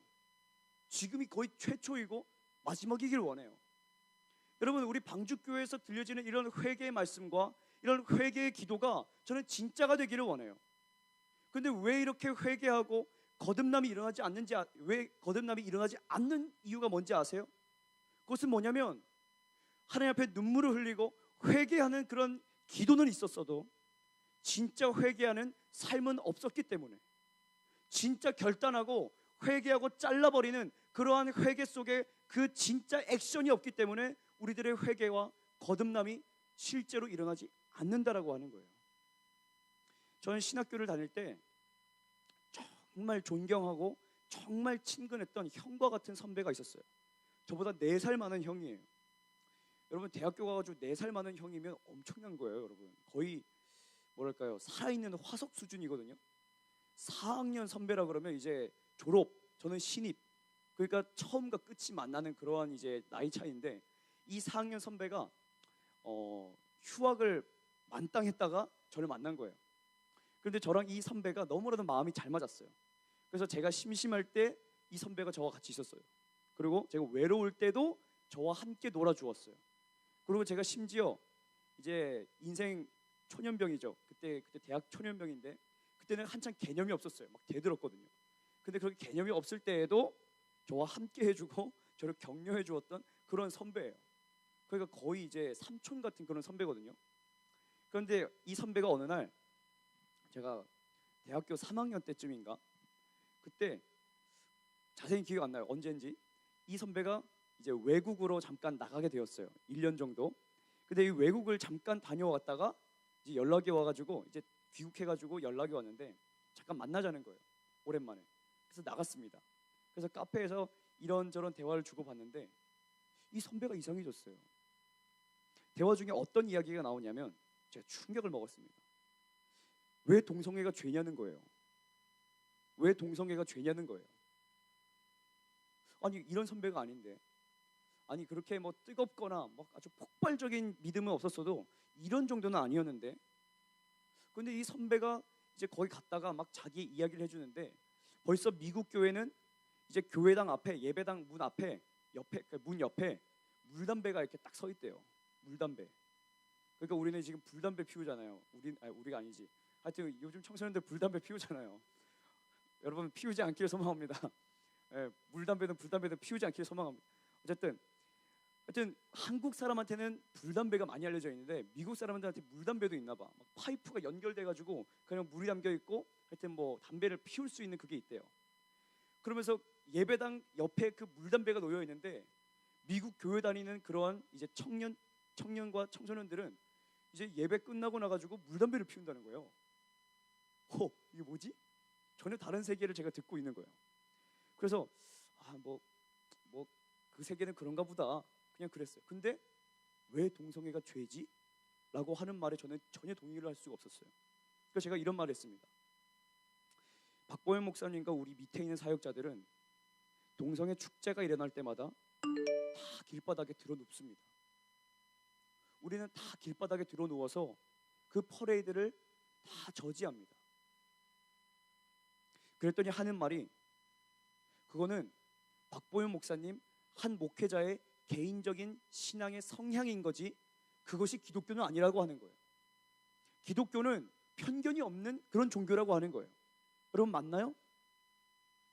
지금이 거의 최초이고 마지막이길 원해요. 여러분, 우리 방주교회에서 들려지는 이런 회개의 말씀과 이런 회개의 기도가 저는 진짜가 되기를 원해요. 근데 왜 이렇게 회개하고 거듭남이 일어나지 않는지, 왜 거듭남이 일어나지 않는 이유가 뭔지 아세요? 그것은 뭐냐면 하나님 앞에 눈물을 흘리고 회개하는 그런 기도는 있었어도 진짜 회개하는 삶은 없었기 때문에, 진짜 결단하고 회개하고 잘라버리는 그러한 회개 속에 그 진짜 액션이 없기 때문에 우리들의 회개와 거듭남이 실제로 일어나지 않는다라고 하는 거예요. 저는 신학교를 다닐 때 정말 존경하고 정말 친근했던 형과 같은 선배가 있었어요. 저보다 4살 많은 형이에요. 여러분, 대학교 가가지고 4살 많은 형이면 엄청난 거예요. 여러분, 거의 뭐랄까요, 살아있는 화석 수준이거든요. 4학년 선배라 그러면 이제 졸업, 저는 신입, 그러니까 처음과 끝이 만나는 그러한 이제 나이 차이인데, 이 4학년 선배가 휴학을 만땅했다가 저를 만난 거예요. 그런데 저랑 이 선배가 너무나도 마음이 잘 맞았어요. 그래서 제가 심심할 때 이 선배가 저와 같이 있었어요. 그리고 제가 외로울 때도 저와 함께 놀아주었어요. 그리고 제가 심지어 이제 인생 초년병이죠. 그때 대학 초년병인데, 그때는 한참 개념이 없었어요. 막 대들었거든요. 근데 그렇게 개념이 없을 때에도 저와 함께 해주고 저를 격려해 주었던 그런 선배예요. 그러니까 거의 이제 삼촌 같은 그런 선배거든요. 그런데 이 선배가 어느 날, 제가 대학교 3학년 때쯤인가, 그때 자세히 기억 안 나요, 언제인지. 이 선배가 이제 외국으로 잠깐 나가게 되었어요. 1년 정도. 근데 이 외국을 잠깐 다녀왔다가 이제 연락이 와가지고, 이제 귀국해가지고 연락이 왔는데 잠깐 만나자는 거예요, 오랜만에. 그래서 나갔습니다. 그래서 카페에서 이런저런 대화를 주고받는데 이 선배가 이상해졌어요. 대화 중에 어떤 이야기가 나오냐면 제가 충격을 먹었습니다. 왜 동성애가 죄냐는 거예요. 왜 동성애가 죄냐는 거예요. 아니, 이런 선배가 아닌데, 아니 그렇게 뭐 뜨겁거나 뭐 아주 폭발적인 믿음은 없었어도 이런 정도는 아니었는데, 근데 이 선배가 이제 거기 갔다가 막 자기 이야기를 해주는데, 벌써 미국 교회는 이제 교회당 앞에, 예배당 문 앞에, 옆에, 문 옆에 물담배가 이렇게 딱 서 있대요. 물담배. 그러니까 우리는 지금 불담배 피우잖아요. 우리가 아니지. 하여튼 요즘 청소년들 불담배 피우잖아요. 여러분, 피우지 않기를 소망합니다. 예, 물담배든 불담배든 피우지 않기를 소망합니다. 어쨌든 한국 사람한테는 불담배가 많이 알려져 있는데 미국 사람들한테 물담배도 있나 봐. 막 파이프가 연결돼 가지고 그냥 물이 담겨 있고, 하여튼 뭐 담배를 피울 수 있는 그게 있대요. 그러면서 예배당 옆에 그 물담배가 놓여 있는데, 미국 교회 다니는 그러한 이제 청년과 청소년들은 이제 예배 끝나고 나가지고 물담배를 피운다는 거예요. 이게 뭐지? 전혀 다른 세계를 제가 듣고 있는 거예요. 그래서 뭐 그 세계는 그런가 보다, 그냥 그랬어요. 근데 왜 동성애가 죄지? 라고 하는 말에 저는 전혀 동의를 할 수가 없었어요. 그래서 제가 이런 말을 했습니다. 박보현 목사님과 우리 밑에 있는 사역자들은 동성애 축제가 일어날 때마다 다 길바닥에 드러눕습니다. 우리는 다 길바닥에 드러누워서 그 퍼레이드를 다 저지합니다. 그랬더니 하는 말이, 그거는 박보현 목사님 한 목회자의 개인적인 신앙의 성향인 거지 그것이 기독교는 아니라고 하는 거예요. 기독교는 편견이 없는 그런 종교라고 하는 거예요. 여러분, 맞나요?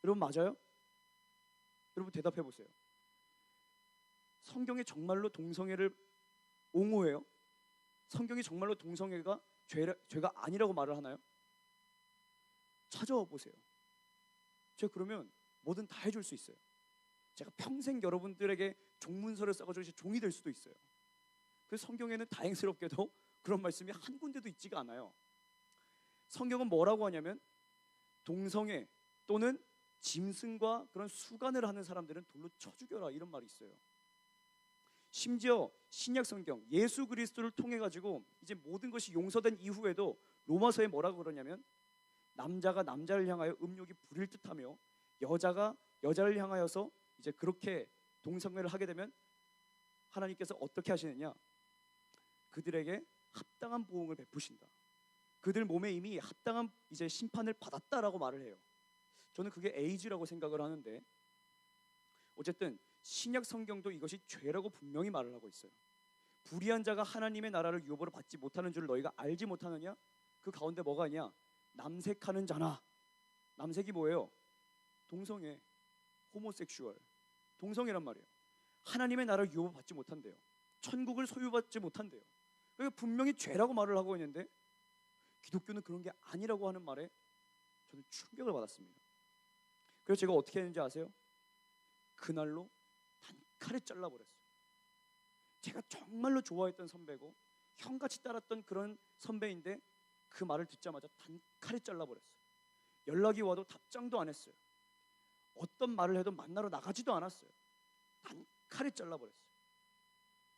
여러분, 맞아요? 여러분, 대답해 보세요. 성경에 정말로 동성애를 옹호해요? 성경이 정말로 동성애가 죄가 아니라고 말을 하나요? 찾아와 보세요. 제가 그러면 뭐든 다 해줄 수 있어요. 제가 평생 여러분들에게 종문서를 써가지고 종이 될 수도 있어요. 그래서 성경에는 다행스럽게도 그런 말씀이 한 군데도 있지가 않아요. 성경은 뭐라고 하냐면, 동성애 또는 짐승과 그런 수간을 하는 사람들은 돌로 쳐 죽여라, 이런 말이 있어요. 심지어 신약 성경, 예수 그리스도를 통해 가지고 이제 모든 것이 용서된 이후에도 로마서에 뭐라고 그러냐면, 남자가 남자를 향하여 음욕이 부릴 듯하며 여자가 여자를 향하여서 이제 그렇게 동성애를 하게 되면 하나님께서 어떻게 하시느냐? 그들에게 합당한 보응을 베푸신다. 그들 몸에 이미 합당한 이제 심판을 받았다라고 말을 해요. 저는 그게 에이즈라고 생각을 하는데, 어쨌든 신약 성경도 이것이 죄라고 분명히 말을 하고 있어요. 불의한 자가 하나님의 나라를 유업으로 받지 못하는 줄을 너희가 알지 못하느냐? 그 가운데 뭐가 있냐? 남색하는 자나. 남색이 뭐예요? 동성애, 호모섹슈얼, 동성애란 말이에요. 하나님의 나라를 유업으로 받지 못한대요. 천국을 소유받지 못한대요. 그러니까 분명히 죄라고 말을 하고 있는데 기독교는 그런 게 아니라고 하는 말에 저는 충격을 받았습니다. 그래서 제가 어떻게 했는지 아세요? 그날로 단칼에 잘라버렸어요. 제가 정말로 좋아했던 선배고 형같이 따랐던 그런 선배인데 그 말을 듣자마자 단칼에 잘라버렸어요. 연락이 와도 답장도 안 했어요. 어떤 말을 해도 만나러 나가지도 않았어요. 단칼에 잘라버렸어요.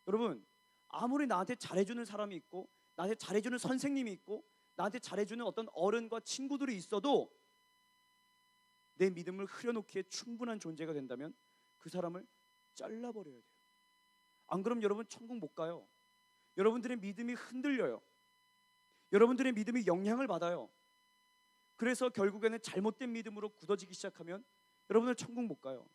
여러분, 아무리 나한테 잘해주는 사람이 있고 나한테 잘해주는 선생님이 있고 나한테 잘해주는 어떤 어른과 친구들이 있어도 내 믿음을 흐려놓기에 충분한 존재가 된다면 그 사람을 잘라버려야 돼요. 안 그럼 여러분 천국 못 가요. 여러분들의 믿음이 흔들려요. 여러분들의 믿음이 영향을 받아요. 그래서 결국에는 잘못된 믿음으로 굳어지기 시작하면 여러분들 천국 못 가요.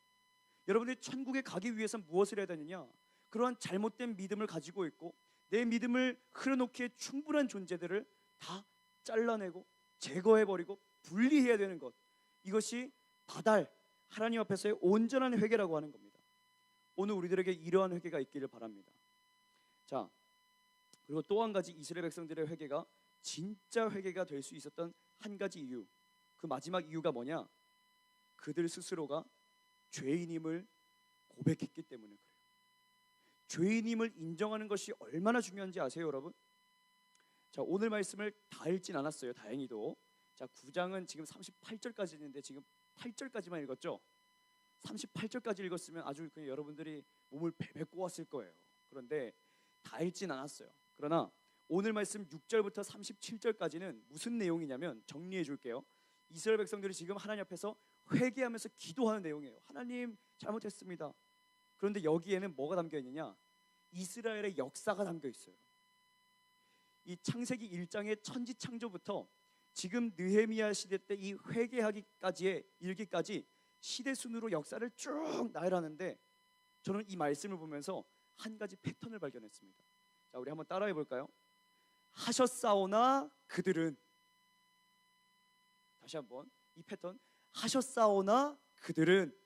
여러분들이 천국에 가기 위해서 무엇을 해야 되느냐? 그러한 잘못된 믿음을 가지고 있고 내 믿음을 흐려놓기에 충분한 존재들을 다 잘라내고 제거해버리고 분리해야 되는 것, 이것이 바달, 하나님 앞에서의 온전한 회개라고 하는 겁니다. 오늘 우리들에게 이러한 회개가 있기를 바랍니다. 자, 그리고 또 한 가지 이스라엘 백성들의 회개가 진짜 회개가 될 수 있었던 한 가지 이유, 그 마지막 이유가 뭐냐? 그들 스스로가 죄인임을 고백했기 때문에 그래요. 죄인임을 인정하는 것이 얼마나 중요한지 아세요, 여러분? 자, 오늘 말씀을 다 읽진 않았어요, 다행히도. 자, 9장은 지금 38절까지 있는데 지금 8절까지만 읽었죠? 38절까지 읽었으면 아주 그냥 여러분들이 몸을 베베 꼬았을 거예요. 그런데 다 읽진 않았어요. 그러나 오늘 말씀 6절부터 37절까지는 무슨 내용이냐면, 정리해 줄게요. 이스라엘 백성들이 지금 하나님 앞에서 회개하면서 기도하는 내용이에요. 하나님, 잘못했습니다. 그런데 여기에는 뭐가 담겨 있느냐? 이스라엘의 역사가 담겨 있어요. 이 창세기 1장의 천지 창조부터 지금 느헤미야 시대 때 이 회개하기까지의 일기까지 시대 순으로 역사를 쭉 나열하는데, 저는 이 말씀을 보면서 한 가지 패턴을 발견했습니다. 자, 우리 한번 따라해 볼까요? 하셨사오나 그들은, 다시 한번 이 패턴, 하셨사오나 그들은.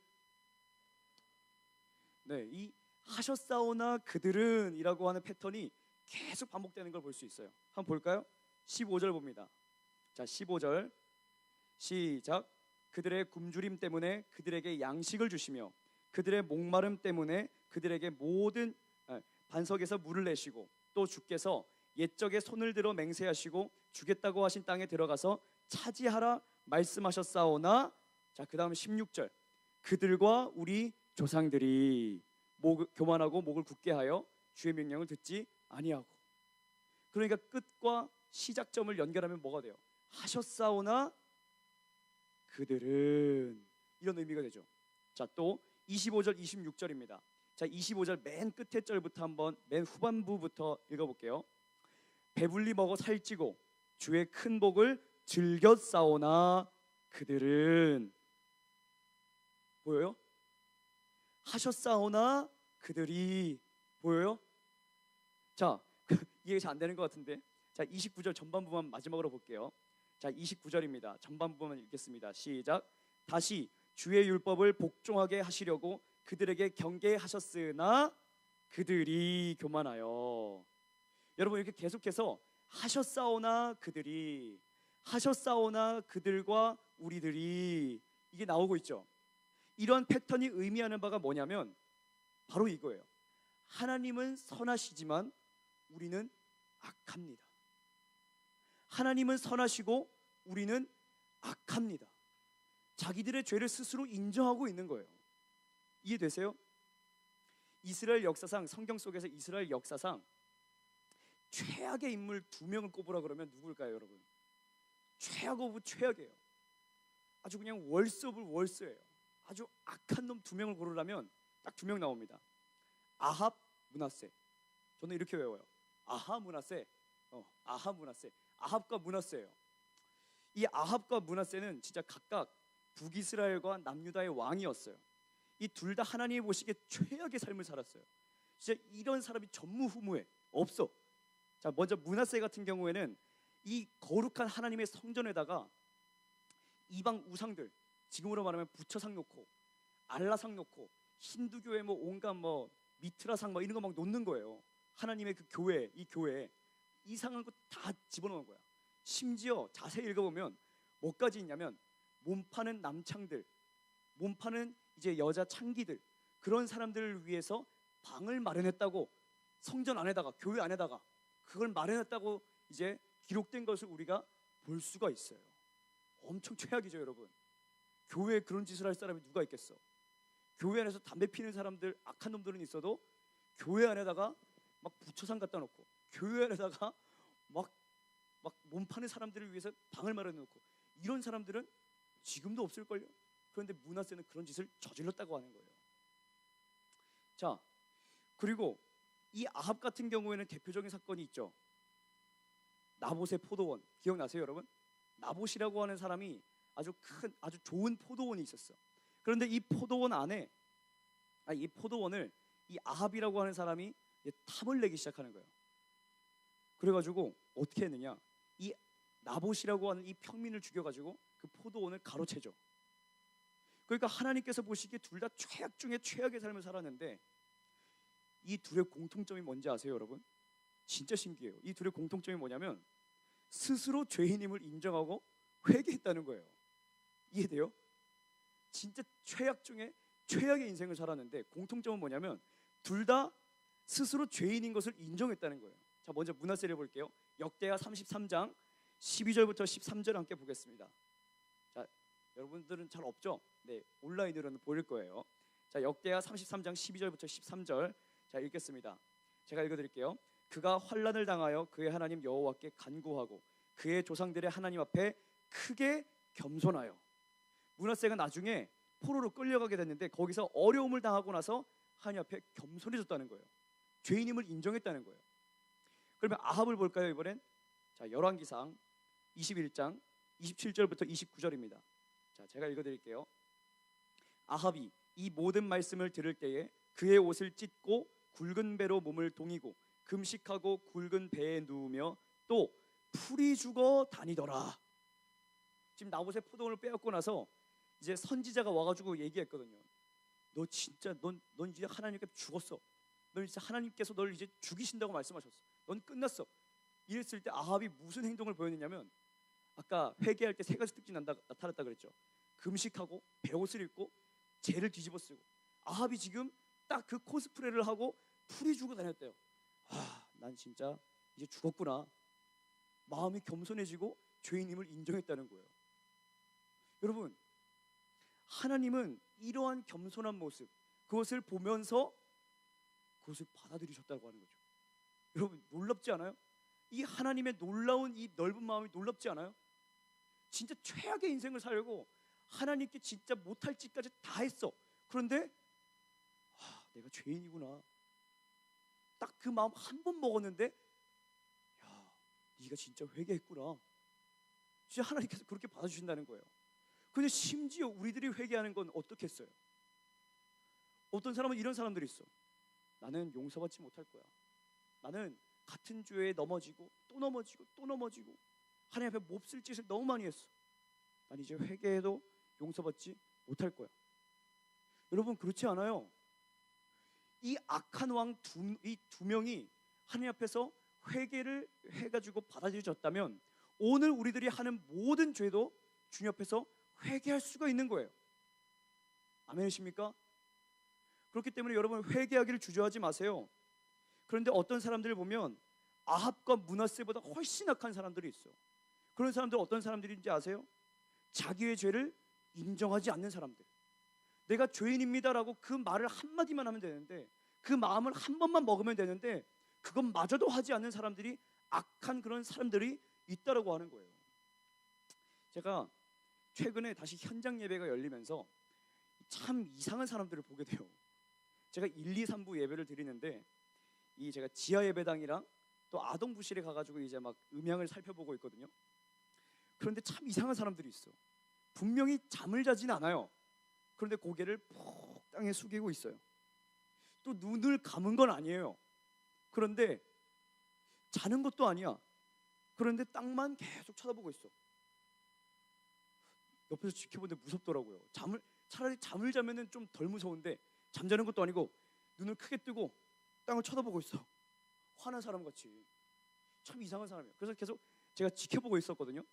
네, 이 하셨사오나 그들은 이라고 하는 패턴이 계속 반복되는 걸 볼 수 있어요. 한번 볼까요? 15절 봅니다. 자, 15절 시작. 그들의 굶주림 때문에 그들에게 양식을 주시며 그들의 목마름 때문에 그들에게 모든 반석에서 물을 내시고, 또 주께서 옛적에 손을 들어 맹세하시고 주겠다고 하신 땅에 들어가서 차지하라 말씀하셨사오나. 자, 그 다음 16절. 그들과 우리 조상들이 교만하고 목을 굳게 하여 주의 명령을 듣지 아니하고. 그러니까 끝과 시작점을 연결하면 뭐가 돼요? 하셨사오나 그들은, 이런 의미가 되죠. 자, 또 25절 26절입니다. 자, 25절 맨 끝에 절부터 한번, 맨 후반부부터 읽어볼게요. 배불리 먹어 살찌고 주의 큰 복을 즐겨 싸우나 그들은. 보여요? 하셨사오나 그들이. 보여요? 자, 이해가 잘 안 되는 것 같은데, 자, 29절 전반부만 마지막으로 볼게요. 자, 29절입니다. 전반부만 읽겠습니다. 시작. 다시 주의 율법을 복종하게 하시려고 그들에게 경계하셨으나 그들이 교만하여. 여러분, 이렇게 계속해서 하셨사오나 그들이, 하셨사오나 그들과 우리들이, 이게 나오고 있죠. 이런 패턴이 의미하는 바가 뭐냐면 바로 이거예요. 하나님은 선하시지만 우리는 악합니다. 하나님은 선하시고 우리는 악합니다. 자기들의 죄를 스스로 인정하고 있는 거예요. 이해되세요? 이스라엘 역사상, 성경 속에서 이스라엘 역사상 최악의 인물 2명을 꼽으라 그러면 누굴까요, 여러분? 최악 오브 최악이에요. 아주 그냥 월스 오브 월스예요. 아주 악한 놈 2명을 고르라면 딱 2명 나옵니다. 아합, 므낫세. 저는 이렇게 외워요. 아하, 므낫세. 아하, 므낫세. 아합과 므낫세예요. 이 아합과 므낫세는 진짜 각각 북이스라엘과 남유다의 왕이었어요. 이 둘 다 하나님이 보시기에 최악의 삶을 살았어요. 진짜 이런 사람이 전무후무해. 없어. 자, 먼저 므낫세 같은 경우에는 이 거룩한 하나님의 성전에다가 이방 우상들, 지금으로 말하면 부처상 놓고 알라상 놓고 힌두교의 뭐 온갖 뭐 미트라상 뭐 이런 거 막 놓는 거예요. 하나님의 그 교회, 이 교회에 이상한 거 다 집어넣은 거야. 심지어 자세히 읽어보면 뭐까지 있냐면 몸 파는 남창들, 몸 파는 이제 여자 창기들, 그런 사람들을 위해서 방을 마련했다고, 성전 안에다가, 교회 안에다가 그걸 마련했다고 이제 기록된 것을 우리가 볼 수가 있어요. 엄청 최악이죠, 여러분. 교회에 그런 짓을 할 사람이 누가 있겠어? 교회 안에서 담배 피는 사람들, 악한 놈들은 있어도 교회 안에다가 막 부처상 갖다 놓고 교회 안에다가 막 몸 파는 사람들을 위해서 방을 마련해 놓고, 이런 사람들은 지금도 없을걸요? 그런데 므낫세는 그런 짓을 저질렀다고 하는 거예요. 자, 그리고 이 아합 같은 경우에는 대표적인 사건이 있죠. 나봇의 포도원, 기억나세요, 여러분? 나봇이라고 하는 사람이 아주 큰, 아주 좋은 포도원이 있었어. 그런데 이 포도원 안에, 이 포도원을 이 아합이라고 하는 사람이 탐을 내기 시작하는 거예요. 그래가지고 어떻게 했느냐? 이 나봇이라고 하는 이 평민을 죽여가지고 그 포도원을 가로채죠. 그러니까 하나님께서 보시기에 둘 다 최악 중에 최악의 삶을 살았는데, 이 둘의 공통점이 뭔지 아세요, 여러분? 진짜 신기해요. 이 둘의 공통점이 뭐냐면 스스로 죄인임을 인정하고 회개했다는 거예요. 이해돼요? 진짜 최악 중에 최악의 인생을 살았는데 공통점은 뭐냐면 둘 다 스스로 죄인인 것을 인정했다는 거예요. 자, 먼저 므낫세를 볼게요. 역대하 33장 12절부터 13절 함께 보겠습니다. 자, 여러분들은 잘 없죠? 네, 온라인으로는 보일 거예요. 자, 역대하 33장 12절부터 13절, 자, 읽겠습니다. 제가 읽어드릴게요. 그가 환난을 당하여 그의 하나님 여호와께 간구하고 그의 조상들의 하나님 앞에 크게 겸손하여, 므낫세가 나중에 포로로 끌려가게 됐는데 거기서 어려움을 당하고 나서 하나님 앞에 겸손해졌다는 거예요. 죄인임을 인정했다는 거예요. 그러면 아합을 볼까요, 이번엔? 자, 열왕기상 21장 27절부터 29절입니다. 자, 제가 읽어드릴게요. 아합이 이 모든 말씀을 들을 때에 그의 옷을 찢고 굵은 배로 몸을 동이고 금식하고 굵은 배에 누우며 또 풀이 죽어 다니더라. 지금 나봇의 포도원을 빼앗고 나서 이제 선지자가 와가지고 얘기했거든요. 너 진짜 넌 이제 하나님께 죽었어. 넌 진짜 하나님께서 널 이제 죽이신다고 말씀하셨어. 넌 끝났어. 이랬을 때 아합이 무슨 행동을 보였느냐면, 아까 회개할 때 세 가지 특징이 나타났다 그랬죠. 금식하고 베옷을 입고 죄를 뒤집어 쓰고. 아합이 지금 딱 그 코스프레를 하고 풀이 죽어 다녔대요. 난 진짜 이제 죽었구나. 마음이 겸손해지고 죄인임을 인정했다는 거예요. 여러분, 하나님은 이러한 겸손한 모습, 그것을 보면서 그것을 받아들이셨다고 하는 거죠. 여러분, 놀랍지 않아요? 이 하나님의 놀라운 이 넓은 마음이 놀랍지 않아요? 진짜 최악의 인생을 살고 하나님께 진짜 못할 짓까지 다 했어. 그런데 내가 죄인이구나. 딱 그 마음 한 번 먹었는데, 야, 네가 진짜 회개했구나. 진짜 하나님께서 그렇게 받아주신다는 거예요. 근데 심지어 우리들이 회개하는 건 어떻겠어요? 어떤 사람은 이런 사람들이 있어. 나는 용서받지 못할 거야. 나는 같은 죄에 넘어지고 또 넘어지고 또 넘어지고 하나님 앞에 몹쓸 짓을 너무 많이 했어. 난 이제 회개해도 용서받지 못할 거야. 여러분, 그렇지 않아요. 이 악한 왕 이 두 명이 하나님 앞에서 회개를 해가지고 받아들여졌다면 오늘 우리들이 하는 모든 죄도 주님 앞에서 회개할 수가 있는 거예요. 아멘이십니까? 그렇기 때문에 여러분, 회개하기를 주저하지 마세요. 그런데 어떤 사람들을 보면 아합과 므낫세보다 훨씬 악한 사람들이 있어. 그런 사람들 어떤 사람들인지 아세요? 자기의 죄를 인정하지 않는 사람들. 내가 죄인입니다라고 그 말을 한마디만 하면 되는데, 그 마음을 한 번만 먹으면 되는데 그것마저도 하지 않는 사람들이, 악한 그런 사람들이 있다라고 하는 거예요. 제가 최근에 다시 현장 예배가 열리면서 참 이상한 사람들을 보게 돼요. 제가 1, 2, 3부 예배를 드리는데 이 제가 지하 예배당이랑 또 아동부실에 가가지고 이제 막 음향을 살펴보고 있거든요. 그런데 참 이상한 사람들이 있어. 분명히 잠을 자진 않아요. 그런데 고개를 푹 땅에 숙이고 있어요. 또 눈을 감은 건 아니에요. 그런데 자는 것도 아니야. 그런데 땅만 계속 쳐다보고 있어. 옆에서 지켜보는데 무섭더라고요. 차라리 잠을 자면은 좀 덜 무서운데 잠자는 것도 아니고 눈을 크게 뜨고 땅을 쳐다보고 있어. 화난 사람 같이. 참 이상한 사람이에요. 그래서 계속 제가 지켜보고 있었거든요.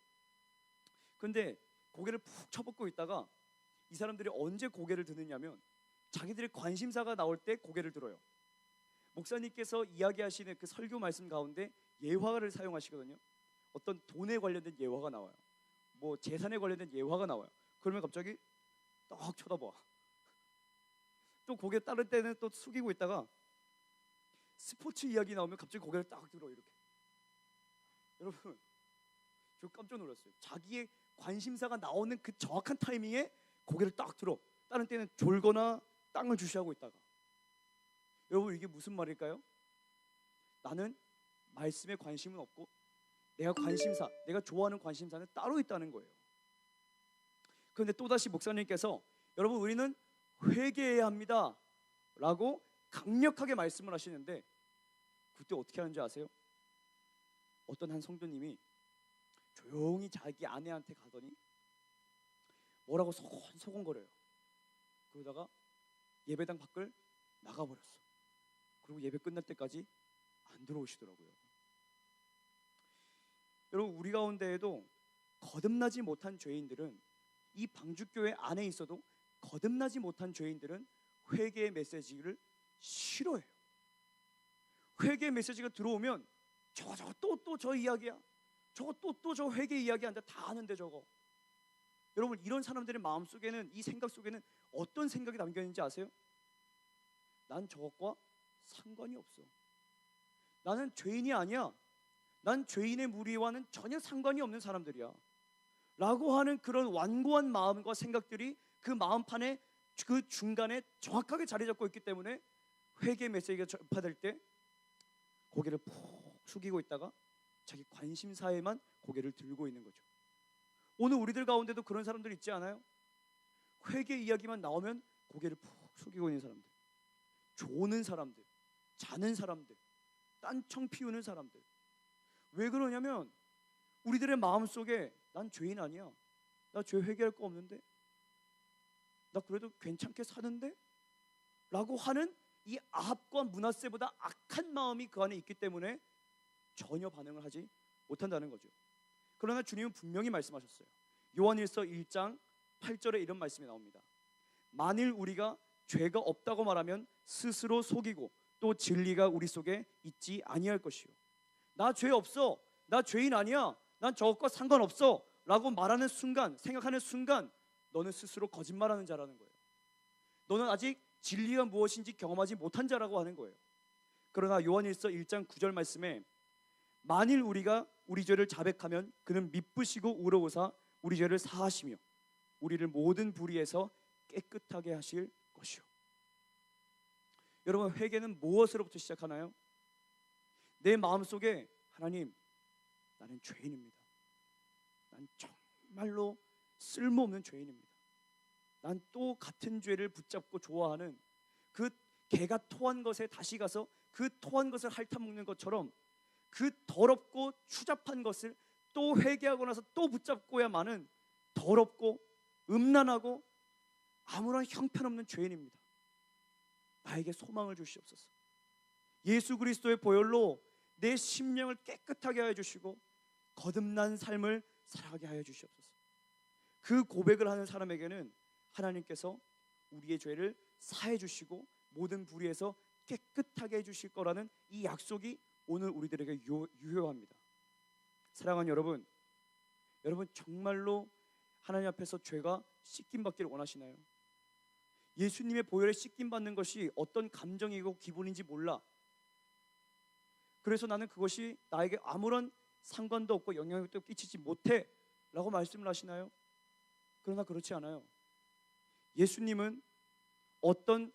근데 고개를 푹 쳐박고 있다가 이 사람들이 언제 고개를 드느냐면 자기들의 관심사가 나올 때 고개를 들어요. 목사님께서 이야기하시는 그 설교 말씀 가운데 예화를 사용하시거든요. 어떤 돈에 관련된 예화가 나와요. 뭐 재산에 관련된 예화가 나와요. 그러면 갑자기 딱 쳐다봐. 또 고개 따를 때는 또 숙이고 있다가 스포츠 이야기 나오면 갑자기 고개를 딱 들어 이렇게. 여러분, 저 깜짝 놀랐어요. 자기의 관심사가 나오는 그 정확한 타이밍에 고개를 딱 들어. 다른 때는 졸거나 땅을 주시하고 있다가. 여러분, 이게 무슨 말일까요? 나는 말씀에 관심은 없고 내가 좋아하는 관심사는 따로 있다는 거예요. 그런데 또다시 목사님께서 여러분, 우리는 회개해야 합니다 라고 강력하게 말씀을 하시는데 그때 어떻게 하는지 아세요? 어떤 한 성도님이 조용히 자기 아내한테 가더니 뭐라고 소곤소곤거려요. 그러다가 예배당 밖을 나가버렸어. 그리고 예배 끝날 때까지 안 들어오시더라고요. 여러분, 우리 가운데에도 거듭나지 못한 죄인들은, 이 방주교회 안에 있어도 거듭나지 못한 죄인들은 회개의 메시지를 싫어해요. 회개의 메시지가 들어오면 저거 또 저 이야기야. 저거 또 저 회개 이야기한다. 다 아는데 저거. 여러분, 이런 사람들의 마음속에는, 이 생각 속에는 어떤 생각이 담겨 있는지 아세요? 난 저것과 상관이 없어. 나는 죄인이 아니야. 난 죄인의 무리와는 전혀 상관이 없는 사람들이야 라고 하는 그런 완고한 마음과 생각들이 그 마음판에, 그 중간에 정확하게 자리 잡고 있기 때문에 회개 메시지가 전파될 때 고개를 푹 숙이고 있다가 자기 관심사에만 고개를 들고 있는 거죠. 오늘 우리들 가운데도 그런 사람들 있지 않아요? 회개 이야기만 나오면 고개를 푹 숙이고 있는 사람들, 조는 사람들, 자는 사람들, 딴청 피우는 사람들. 왜 그러냐면 우리들의 마음속에 난 죄인 아니야, 나 죄 회개할 거 없는데, 나 그래도 괜찮게 사는데 라고 하는 이 아합과 므낫세보다 악한 마음이 그 안에 있기 때문에 전혀 반응을 하지 못한다는 거죠. 그러나 주님은 분명히 말씀하셨어요. 요한일서 1장 8절에 이런 말씀이 나옵니다. 만일 우리가 죄가 없다고 말하면 스스로 속이고 또 진리가 우리 속에 있지 아니할 것이요. 나 죄 없어, 나 죄인 아니야, 난 저것과 상관없어 라고 말하는 순간, 생각하는 순간 너는 스스로 거짓말하는 자라는 거예요. 너는 아직 진리가 무엇인지 경험하지 못한 자라고 하는 거예요. 그러나 요한일서 1장 9절 말씀에 만일 우리가 우리 죄를 자백하면 그는 미쁘시고 의로우사 우리 죄를 사하시며 우리를 모든 불의에서 깨끗하게 하실 것이요. 여러분, 회개는 무엇으로부터 시작하나요? 내 마음속에 하나님, 나는 죄인입니다. 난 정말로 쓸모없는 죄인입니다. 난 또 같은 죄를 붙잡고 좋아하는, 그 개가 토한 것에 다시 가서 그 토한 것을 핥아먹는 것처럼 그 더럽고 추잡한 것을 또 회개하고 나서 또 붙잡고야만은 더럽고 음란하고 아무런 형편없는 죄인입니다. 나에게 소망을 주시옵소서. 예수 그리스도의 보혈로 내 심령을 깨끗하게 하여 주시고 거듭난 삶을 살아가게 하여 주시옵소서. 그 고백을 하는 사람에게는 하나님께서 우리의 죄를 사해 주시고 모든 불의에서 깨끗하게 해 주실 거라는 이 약속이 오늘 우리들에게 유효합니다. 사랑하는 여러분, 여러분 정말로 하나님 앞에서 죄가 씻김 받기를 원하시나요? 예수님의 보혈에 씻김 받는 것이 어떤 감정이고 기분인지 몰라. 그래서 나는 그것이 나에게 아무런 상관도 없고 영향력도 끼치지 못해 라고 말씀을 하시나요? 그러나 그렇지 않아요. 예수님은 어떤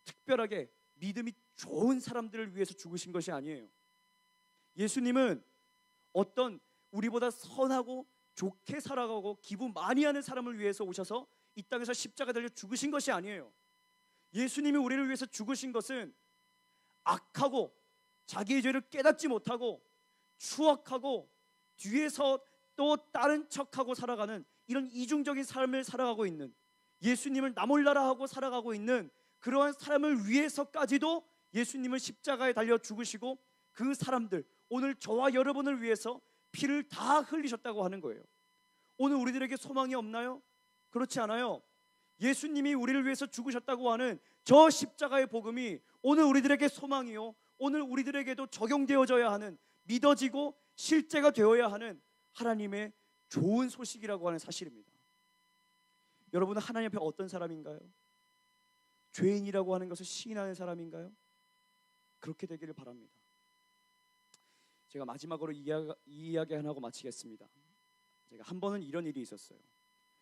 특별하게 믿음이 좋은 사람들을 위해서 죽으신 것이 아니에요. 예수님은 어떤 우리보다 선하고 좋게 살아가고 기부 많이 하는 사람을 위해서 오셔서 이 땅에서 십자가 달려 죽으신 것이 아니에요. 예수님이 우리를 위해서 죽으신 것은 악하고 자기의 죄를 깨닫지 못하고 추악하고 뒤에서 또 다른 척하고 살아가는 이런 이중적인 삶을 살아가고 있는, 예수님을 나 몰라라 하고 살아가고 있는 그러한 사람을 위해서까지도 예수님을 십자가에 달려 죽으시고 그 사람들, 오늘 저와 여러분을 위해서 피를 다 흘리셨다고 하는 거예요. 오늘 우리들에게 소망이 없나요? 그렇지 않아요. 예수님이 우리를 위해서 죽으셨다고 하는 저 십자가의 복음이 오늘 우리들에게 소망이요, 오늘 우리들에게도 적용되어져야 하는, 믿어지고 실제가 되어야 하는 하나님의 좋은 소식이라고 하는 사실입니다. 여러분은 하나님 앞에 어떤 사람인가요? 죄인이라고 하는 것을 시인하는 사람인가요? 그렇게 되기를 바랍니다. 제가 마지막으로 이 이야기 하나 하고 마치겠습니다. 제가 한 번은 이런 일이 있었어요.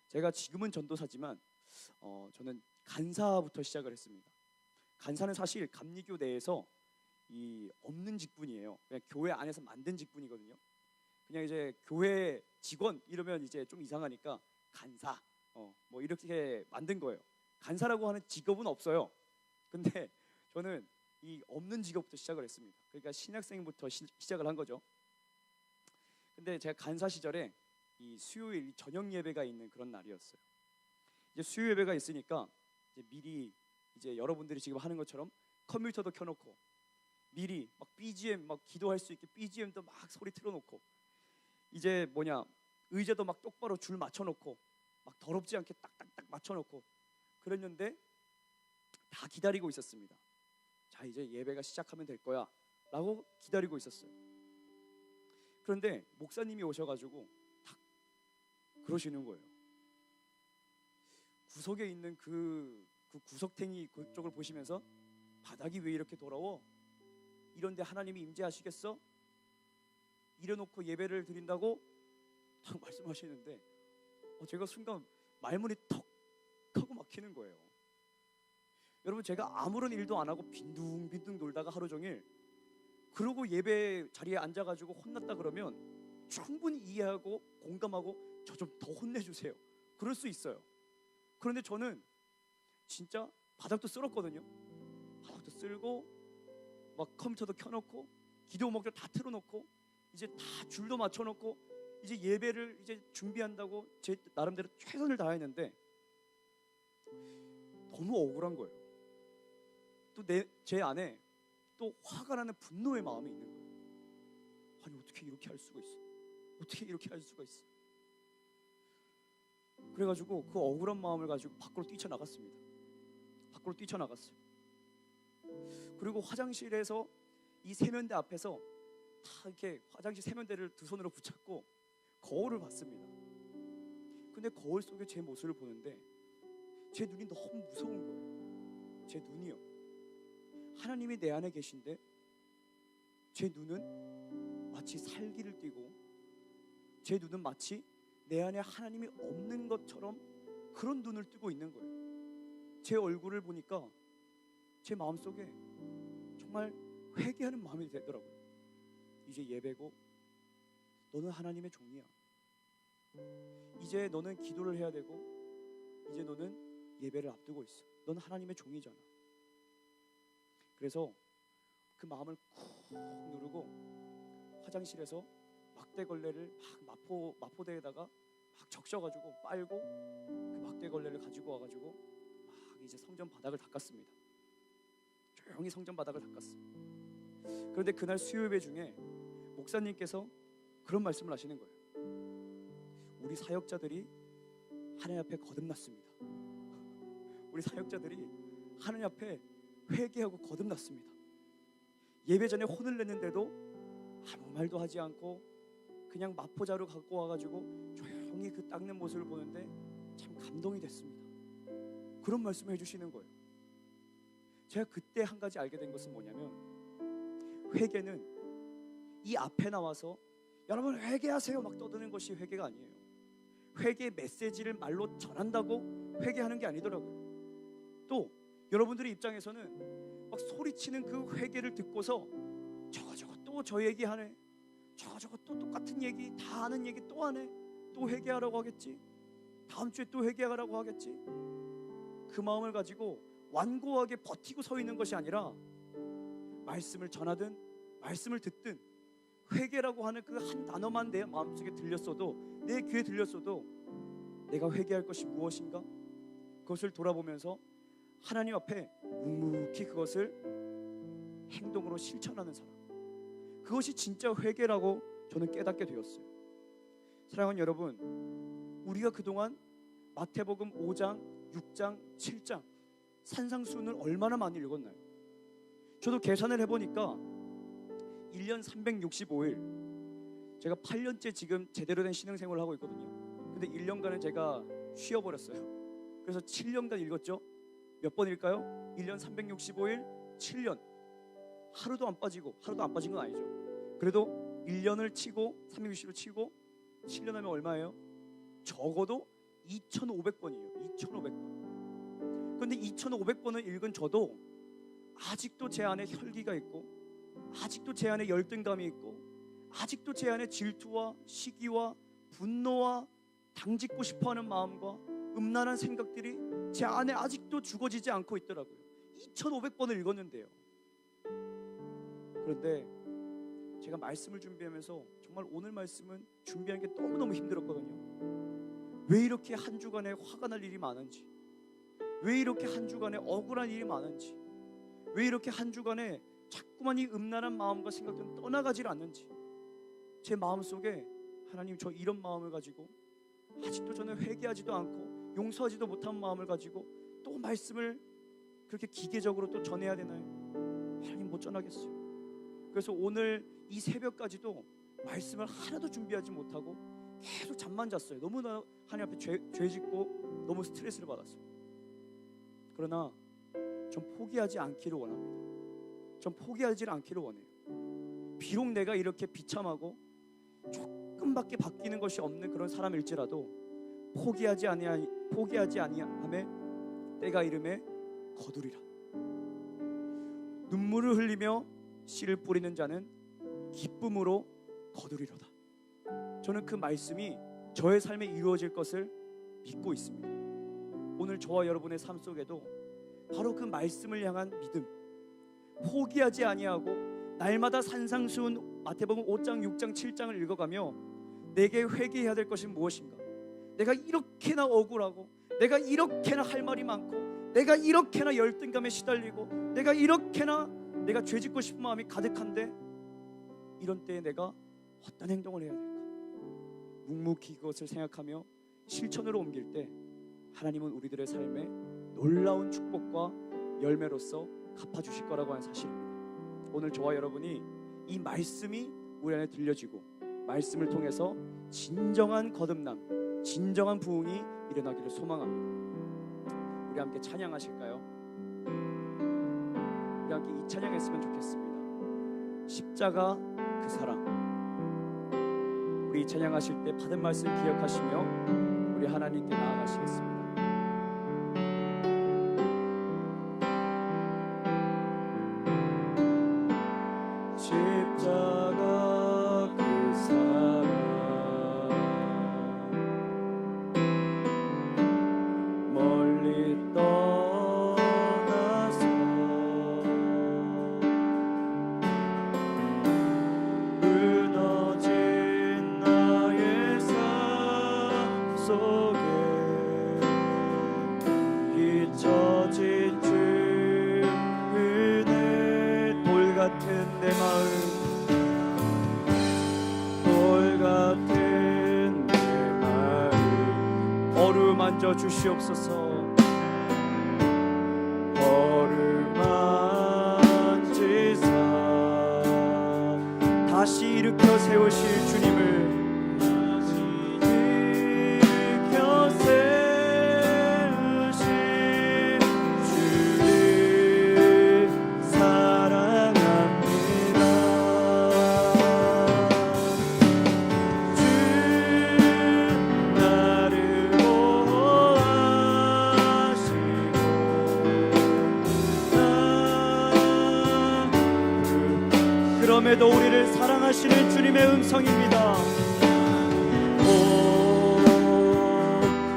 제가 지금은 전도사지만 저는 간사부터 시작을 했습니다. 간사는 사실 감리교 내에서 이 없는 직분이에요. 그냥 교회 안에서 만든 직분이거든요. 그냥 이제 교회 직원 이러면 이제 좀 이상하니까 간사 뭐 이렇게 만든 거예요. 간사라고 하는 직업은 없어요. 근데 저는 이 없는 직업부터 시작을 했습니다. 그러니까 신학생부터 시작을 한 거죠. 근데 제가 간사 시절에 이 수요일 저녁 예배가 있는 그런 날이었어요. 이제 수요 예배가 있으니까 이제 미리 이제 여러분들이 지금 하는 것처럼 컴퓨터도 켜놓고 미리 막 BGM 막 기도할 수 있게 BGM도 막 소리 틀어놓고 이제 의자도 막 똑바로 줄 맞춰놓고 막 더럽지 않게 딱딱딱 맞춰놓고 그랬는데 다 기다리고 있었습니다. 자, 이제 예배가 시작하면 될 거야 라고 기다리고 있었어요. 그런데 목사님이 오셔가지고 탁 그러시는 거예요. 구석에 있는 그 구석탱이 그쪽을 보시면서 바닥이 왜 이렇게 더러워? 이런데 하나님이 임재하시겠어? 이래놓고 예배를 드린다고 딱 말씀하시는데 제가 순간 말문이 턱 하고 막히는 거예요. 여러분, 제가 아무런 일도 안 하고 빈둥빈둥 놀다가 하루 종일 그러고 예배 자리에 앉아가지고 혼났다 그러면 충분히 이해하고 공감하고 저 좀 더 혼내주세요. 그럴 수 있어요. 그런데 저는 진짜 바닥도 쓸었거든요. 바닥도 쓸고 막 컴퓨터도 켜놓고 기도 음악도 다 틀어놓고 이제 다 줄도 맞춰놓고 이제 예배를 이제 준비한다고 제 나름대로 최선을 다했는데 너무 억울한 거예요. 또 제 안에 또 화가 나는 분노의 마음이 있는 거예요. 아니, 어떻게 이렇게 할 수가 있어? 어떻게 이렇게 할 수가 있어? 그래가지고 그 억울한 마음을 가지고 밖으로 뛰쳐나갔습니다. 밖으로 뛰쳐나갔어요. 그리고 화장실에서 이 세면대 앞에서 다 이렇게 화장실 세면대를 두 손으로 붙잡고 거울을 봤습니다. 근데 거울 속에 제 모습을 보는데 제 눈이 너무 무서운 거예요. 제 눈이요. 하나님이 내 안에 계신데 제 눈은 마치 살기를 띠고 제 눈은 마치 내 안에 하나님이 없는 것처럼 그런 눈을 뜨고 있는 거예요. 제 얼굴을 보니까 제 마음속에 정말 회개하는 마음이 되더라고요. 이제 예배고 너는 하나님의 종이야. 이제 너는 기도를 해야 되고 이제 너는 예배를 앞두고 있어. 넌 하나님의 종이잖아. 그래서 그 마음을 쿡 누르고 화장실에서 막대걸레를 막 마포대에다가 막 적셔가지고 빨고 그 막대걸레를 가지고 와가지고 막 이제 성전 바닥을 닦았습니다. 조용히 성전 바닥을 닦았습니다. 그런데 그날 수요예배 중에 목사님께서 그런 말씀을 하시는 거예요. 우리 사역자들이 하나님 앞에 거듭났습니다. 우리 사역자들이 하나님 앞에 회개하고 거듭났습니다. 예배 전에 혼을 냈는데도 아무 말도 하지 않고 그냥 마포자루 갖고 와가지고 조용히 그 닦는 모습을 보는데 참 감동이 됐습니다. 그런 말씀을 해주시는 거예요. 제가 그때 한 가지 알게 된 것은 뭐냐면 회개는 이 앞에 나와서 여러분 회개하세요 막 떠드는 것이 회개가 아니에요. 회개의 메시지를 말로 전한다고 회개하는 게 아니더라고요. 또 여러분들의 입장에서는 막 소리치는 그 회개를 듣고서 저거 또 저 얘기하네, 저거 또 똑같은 얘기 다 아는 얘기 또 하네, 또 회개하라고 하겠지, 다음 주에 또 회개하라고 하겠지. 그 마음을 가지고 완고하게 버티고 서 있는 것이 아니라 말씀을 전하든 말씀을 듣든 회개라고 하는 그 한 단어만 내 마음속에 들렸어도, 내 귀에 들렸어도 내가 회개할 것이 무엇인가? 그것을 돌아보면서 하나님 앞에 묵묵히 그것을 행동으로 실천하는 사람, 그것이 진짜 회개라고 저는 깨닫게 되었어요. 사랑하는 여러분, 우리가 그동안 마태복음 5장, 6장, 7장 산상수훈을 얼마나 많이 읽었나요? 저도 계산을 해보니까 1년 365일, 제가 8년째 지금 제대로 된 신앙생활을 하고 있거든요. 근데 1년간은 제가 쉬어버렸어요. 그래서 7년간 읽었죠. 몇 번일까요? 1년 365일 7년, 하루도 안 빠지고, 하루도 안 빠진 건 아니죠. 그래도 1년을 치고 360을 치고 7년 하면 얼마예요? 적어도 2,500번이에요. 2,500번. 그런데 2,500번을 읽은 저도 아직도 제 안에 혈기가 있고, 아직도 제 안에 열등감이 있고, 아직도 제 안에 질투와 시기와 분노와 당짓고 싶어하는 마음과 음란한 생각들이 제 안에 아직도 죽어지지 않고 있더라고요. 2,500번을 읽었는데요. 그런데 제가 말씀을 준비하면서 정말 오늘 말씀은 준비하는 게 너무너무 힘들었거든요. 왜 이렇게 한 주간에 화가 날 일이 많은지, 왜 이렇게 한 주간에 억울한 일이 많은지, 왜 이렇게 한 주간에 자꾸만 이 음란한 마음과 생각들은 떠나가질 않는지, 제 마음속에 하나님, 저 이런 마음을 가지고 아직도 저는 회개하지도 않고 용서하지도 못한 마음을 가지고 또 말씀을 그렇게 기계적으로 또 전해야 되나요? 하나님, 못 전하겠어요. 그래서 오늘 이 새벽까지도 말씀을 하나도 준비하지 못하고 계속 잠만 잤어요. 너무나 하나님 앞에 죄 짓고 너무 스트레스를 받았어요. 그러나 전 포기하지 않기를 원합니다. 전 포기하지 않기를 원해요. 비록 내가 이렇게 비참하고 조금밖에 바뀌는 것이 없는 그런 사람일지라도 포기하지 아니함에 때가 이름에 거두리라. 눈물을 흘리며 씨를 뿌리는 자는 기쁨으로 거두리로다. 저는 그 말씀이 저의 삶에 이루어질 것을 믿고 있습니다. 오늘 저와 여러분의 삶 속에도 바로 그 말씀을 향한 믿음, 포기하지 아니하고 날마다 산상수훈 마태복음 5장, 6장, 7장을 읽어가며 내게 회개해야 될 것이 무엇인가? 내가 이렇게나 억울하고, 내가 이렇게나 할 말이 많고, 내가 이렇게나 열등감에 시달리고, 내가 이렇게나 내가 죄짓고 싶은 마음이 가득한데 이런 때에 내가 어떤 행동을 해야 될까? 묵묵히 그것을 생각하며 실천으로 옮길 때 하나님은 우리들의 삶에 놀라운 축복과 열매로서 갚아주실 거라고 하는 사실입니다. 오늘 저와 여러분이 이 말씀이 우리 안에 들려지고 말씀을 통해서 진정한 거듭남, 진정한 부흥이 일어나기를 소망합니다. 우리 함께 찬양하실까요? 우리 함께 이 찬양했으면 좋겠습니다. 십자가 그 사랑. 우리 이 찬양하실 때 받은 말씀 기억하시며 우리 하나님께 나아가시겠습니다. 십자가 그 사랑, 멀리 떠나서 무너진 나의 삶 속에 잊혀진 주 은혜, 돌 같은 내 마음, 돌 같은 내 마음 어루만져 주시옵소서. 어루만지사 다시 일으켜 세우실 주님을, 일으켜 세우실 주를 사랑합니다. 주 나를 보호하시고 그럼에도 우리를 사랑하시는 주님의 음성입니다.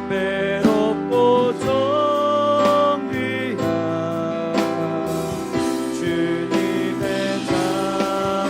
외롭고 정귀한 주님의 자녀라,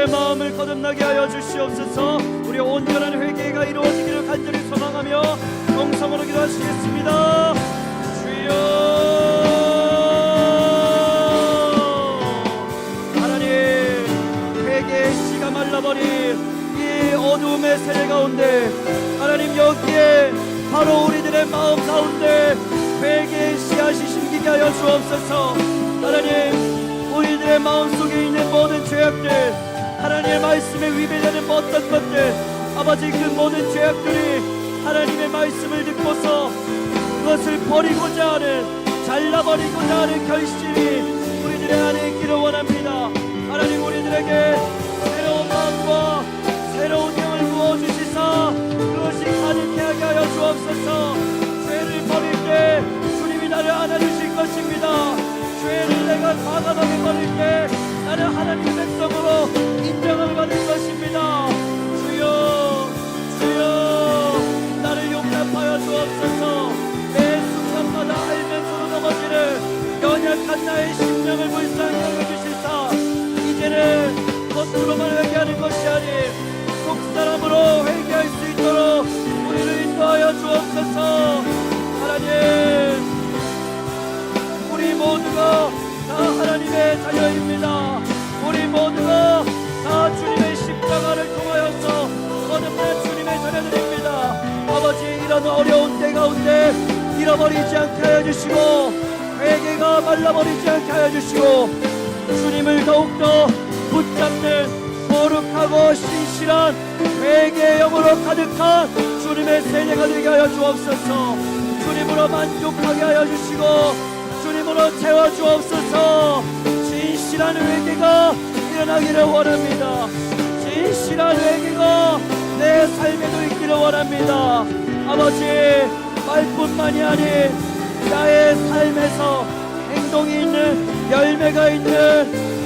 우리들의 마음을 거듭나게 하여 주시옵소서. 우리 온전한 회개가 이루어지기를 간절히 소망하며 정성으로 기도하시겠습니다. 주여 하나님, 회개의 씨가 말라버린 이 어두움의 세대 가운데 하나님, 여기에 바로 우리들의 마음 가운데 회개의 씨앗이 심기게 하여 주옵소서. 하나님, 우리들의 마음속에 있는 모든 죄악들, 하나님의 말씀에 위배되는 어떤 것들, 아버지, 그 모든 죄악들이 하나님의 말씀을 듣고서 그것을 버리고자 하는, 잘라버리고자 하는 결심이 우리들의 안에 있기를 원합니다. 하나님, 우리들에게 새로운 마음과 새로운 영을 부어주시사 그것이 가득해 하여 주옵소서. 죄를 버릴 때 주님이 나를 안아주실 것입니다. 죄를 내가 과감하게 버릴 때 나는 하나님의 백성으로 인정을 받을 것입니다. 주여, 주여, 나를 용납하여 주옵소서. 매 순간마다 알면서도 넘어지는 연약한 나의 심령을 불쌍히 여겨주시사 이제는 겉으로만 회개하는 것이 아닌 속사람으로 회개할 수 있도록 우리를 인도하여 주옵소서. 하나님, 우리 모두가 다 하나님의 자녀입니다. 우리 모두가 다 주님의 십자가를 통하여서 거듭난 주님의 자녀들입니다. 아버지, 이런 어려운 때 가운데 잃어버리지 않게 하여 주시고 회개가 말라버리지 않게 하여 주시고 주님을 더욱더 붙잡는 거룩하고 신실한 회개의 영으로 가득한 주님의 세대가 되게 하여 주옵소서. 주님으로 만족하게 하여 주시고 주님으로 채워주옵소서. 진실한 회개가 일어나기를 원합니다. 진실한 회개가 내 삶에도 있기를 원합니다. 아버지, 말뿐만이 아닌 나의 삶에서 행동이 있는, 열매가 있는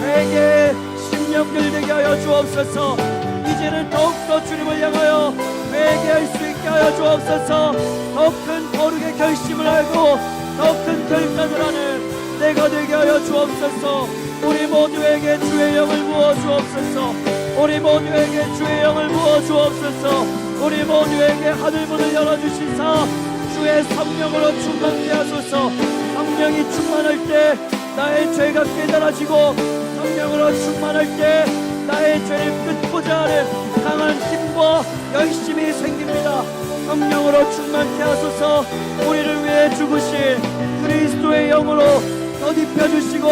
회개의 심령들 되게 하여 주옵소서. 이제는 더욱더 주님을 향하여 회개할 수 있게 하여 주옵소서. 더 큰 거룩의 결심을 하고 더 큰 결단을 하는 내가 되게 하여 주옵소서. 우리 모두에게 주의 영을 부어 주옵소서. 우리 모두에게 주의 영을 부어 주옵소서. 우리 모두에게 하늘문을 열어주시사 주의 성령으로 충만케 하소서. 성령이 충만할 때 나의 죄가 깨달아지고 성령으로 충만할 때 나의 죄를 끊고자 하는 강한 힘과 열심이 생깁니다. 성령으로 충만케 하소서. 우리를 위해 죽으신 그리스도의 영으로 덧입혀주시고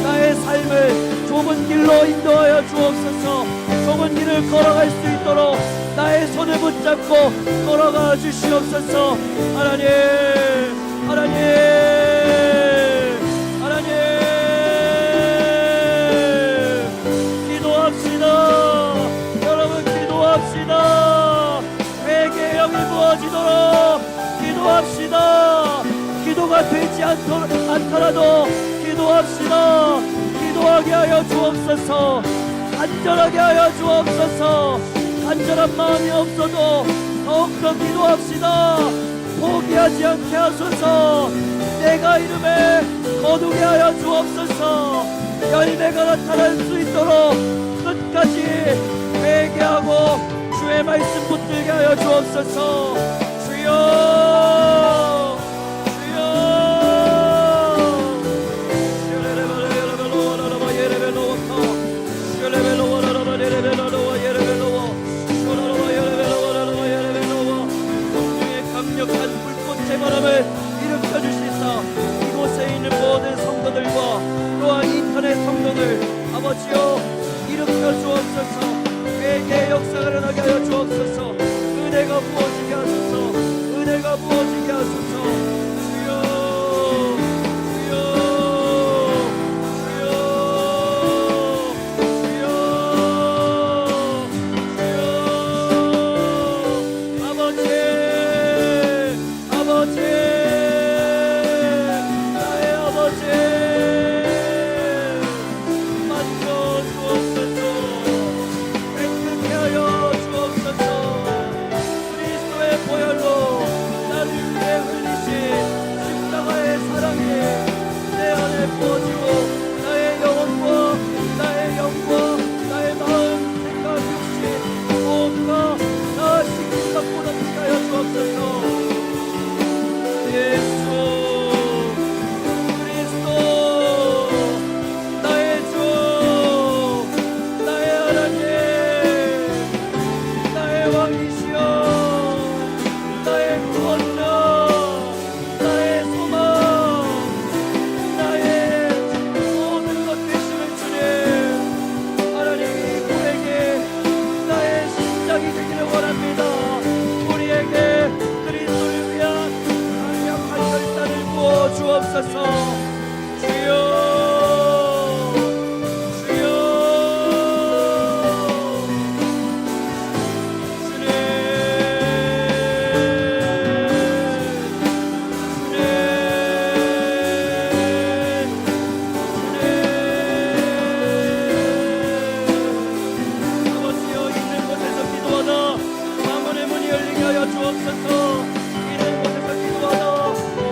나의 삶을 좁은 길로 인도하여 주옵소서. 좁은 길을 걸어갈 수 있도록 나의 손을 붙잡고 걸어가 주시옵소서. 하나님, 하나님, 하나님, 기도합시다. 여러분, 기도합시다. 회개의 영이 부어지도록 기도합시다. 기도가 되지 않더라도 기도합시다. 기도하게 하여 주옵소서. 간절하게 하여 주옵소서. 간절한 마음이 없어도 더욱더 기도합시다. 포기하지 않게 하소서. 내가 이름에 거두게 하여 주옵소서. 열매가 나타날 수 있도록 끝까지 회개하고 주의 말씀 붙들게 하여 주옵소서. 주여, 강력한 불꽃의 바람을 일으켜 주시사 이곳에 있는 모든 성도들과 또한 인터넷 성도들 아버지여 일으켜 주옵소서. 회개의 역사가 일어나게 하여 주옵소서. 은혜가 부어지게 하소서. 은혜가 부어지게 하소서. 주여, 주여, 주여, 주여, 주여. 아버지, 아버지, 나의 아버지, 만져 주옵소서. 깨끗게 하여 주옵소서. 그리스도의 보혈로 나를 위해 흘리 주옵소서. 있는 곳에서 기도하다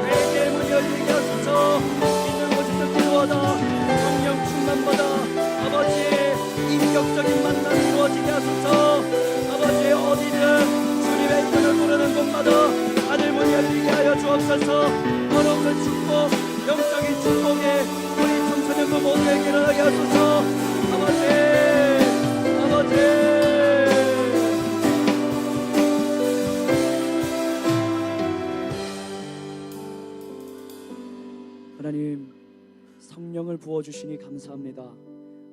회개의 문 열리게 하소서. 있는 곳에서 기도하다 성령 충만받아 아버지의 인격적인 만남이 이루어지게 하소서. 아버지 어디든 주님의 이름을 부르는 곳마다 하늘문 열리게 하여 주옵소서. 바로 그 축복, 영적인 축복에 우리 청소년부 모두에게 일어나게 하소서. 아버지 하나님, 성령을 부어주시니 감사합니다.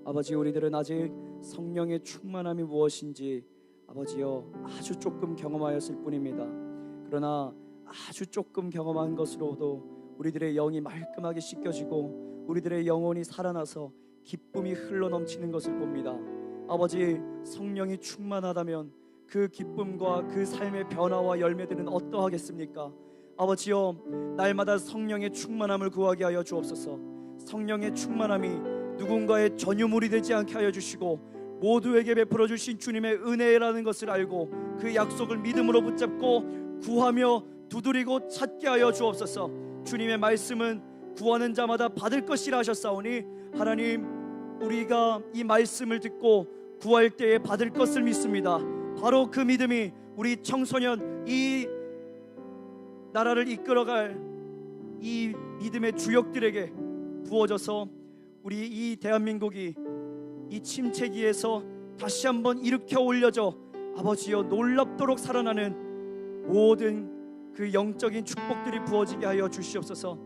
아버지, 우리들은 아직 성령의 충만함이 무엇인지 아버지여 아주 조금 경험하였을 뿐입니다. 그러나 아주 조금 경험한 것으로도 우리들의 영이 말끔하게 씻겨지고 우리들의 영혼이 살아나서 기쁨이 흘러넘치는 것을 봅니다. 아버지, 성령이 충만하다면 그 기쁨과 그 삶의 변화와 열매들은 어떠하겠습니까? 아버지여, 날마다 성령의 충만함을 구하게 하여 주옵소서. 성령의 충만함이 누군가의 전유물이 되지 않게 하여 주시고 모두에게 베풀어 주신 주님의 은혜라는 것을 알고 그 약속을 믿음으로 붙잡고 구하며 두드리고 찾게 하여 주옵소서. 주님의 말씀은 구하는 자마다 받을 것이라 하셨사오니 하나님, 우리가 이 말씀을 듣고 구할 때에 받을 것을 믿습니다. 바로 그 믿음이 우리 청소년, 이 나라를 이끌어갈 이 믿음의 주역들에게 부어져서 우리 이 대한민국이 이 침체기에서 다시 한번 일으켜 올려져 아버지여 놀랍도록 살아나는 모든 그 영적인 축복들이 부어지게 하여 주시옵소서.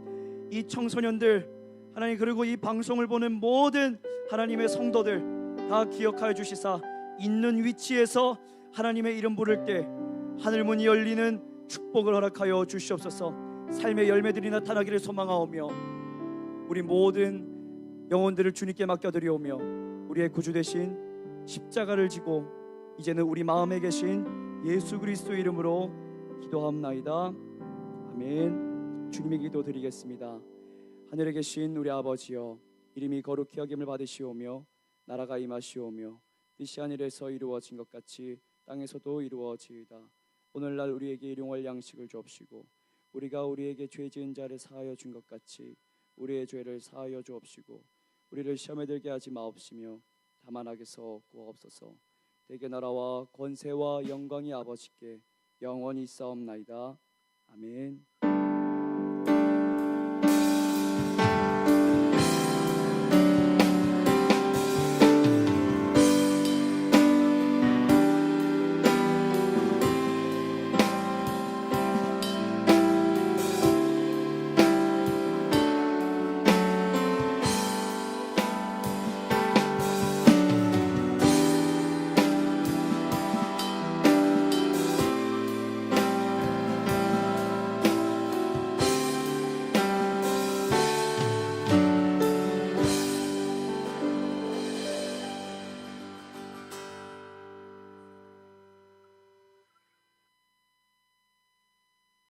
이 청소년들 하나님, 그리고 이 방송을 보는 모든 하나님의 성도들 다 기억하여 주시사 있는 위치에서 하나님의 이름 부를 때 하늘문이 열리는 축복을 허락하여 주시옵소서. 삶의 열매들이 나타나기를 소망하오며 우리 모든 영혼들을 주님께 맡겨드리오며 우리의 구주 되신 십자가를 지고 이제는 우리 마음에 계신 예수 그리스도 이름으로 기도하옵나이다. 아멘. 주님의 기도 드리겠습니다. 하늘에 계신 우리 아버지여, 이름이 거룩히 여김을 받으시오며 나라가 임하시오며 뜻이 하늘에서 이루어진 것 같이 땅에서도 이루어지이다. 오늘날 우리에게 일용할 양식을 주옵시고 우리가 우리에게 죄 지은 자를 사하여 준 것 같이 우리의 죄를 사하여 주옵시고 우리를 시험에 들게 하지 마옵시며 다만 악에서 구하옵소서. 대개 나라와 권세와 영광이 아버지께 영원히 있사옵나이다. 아멘.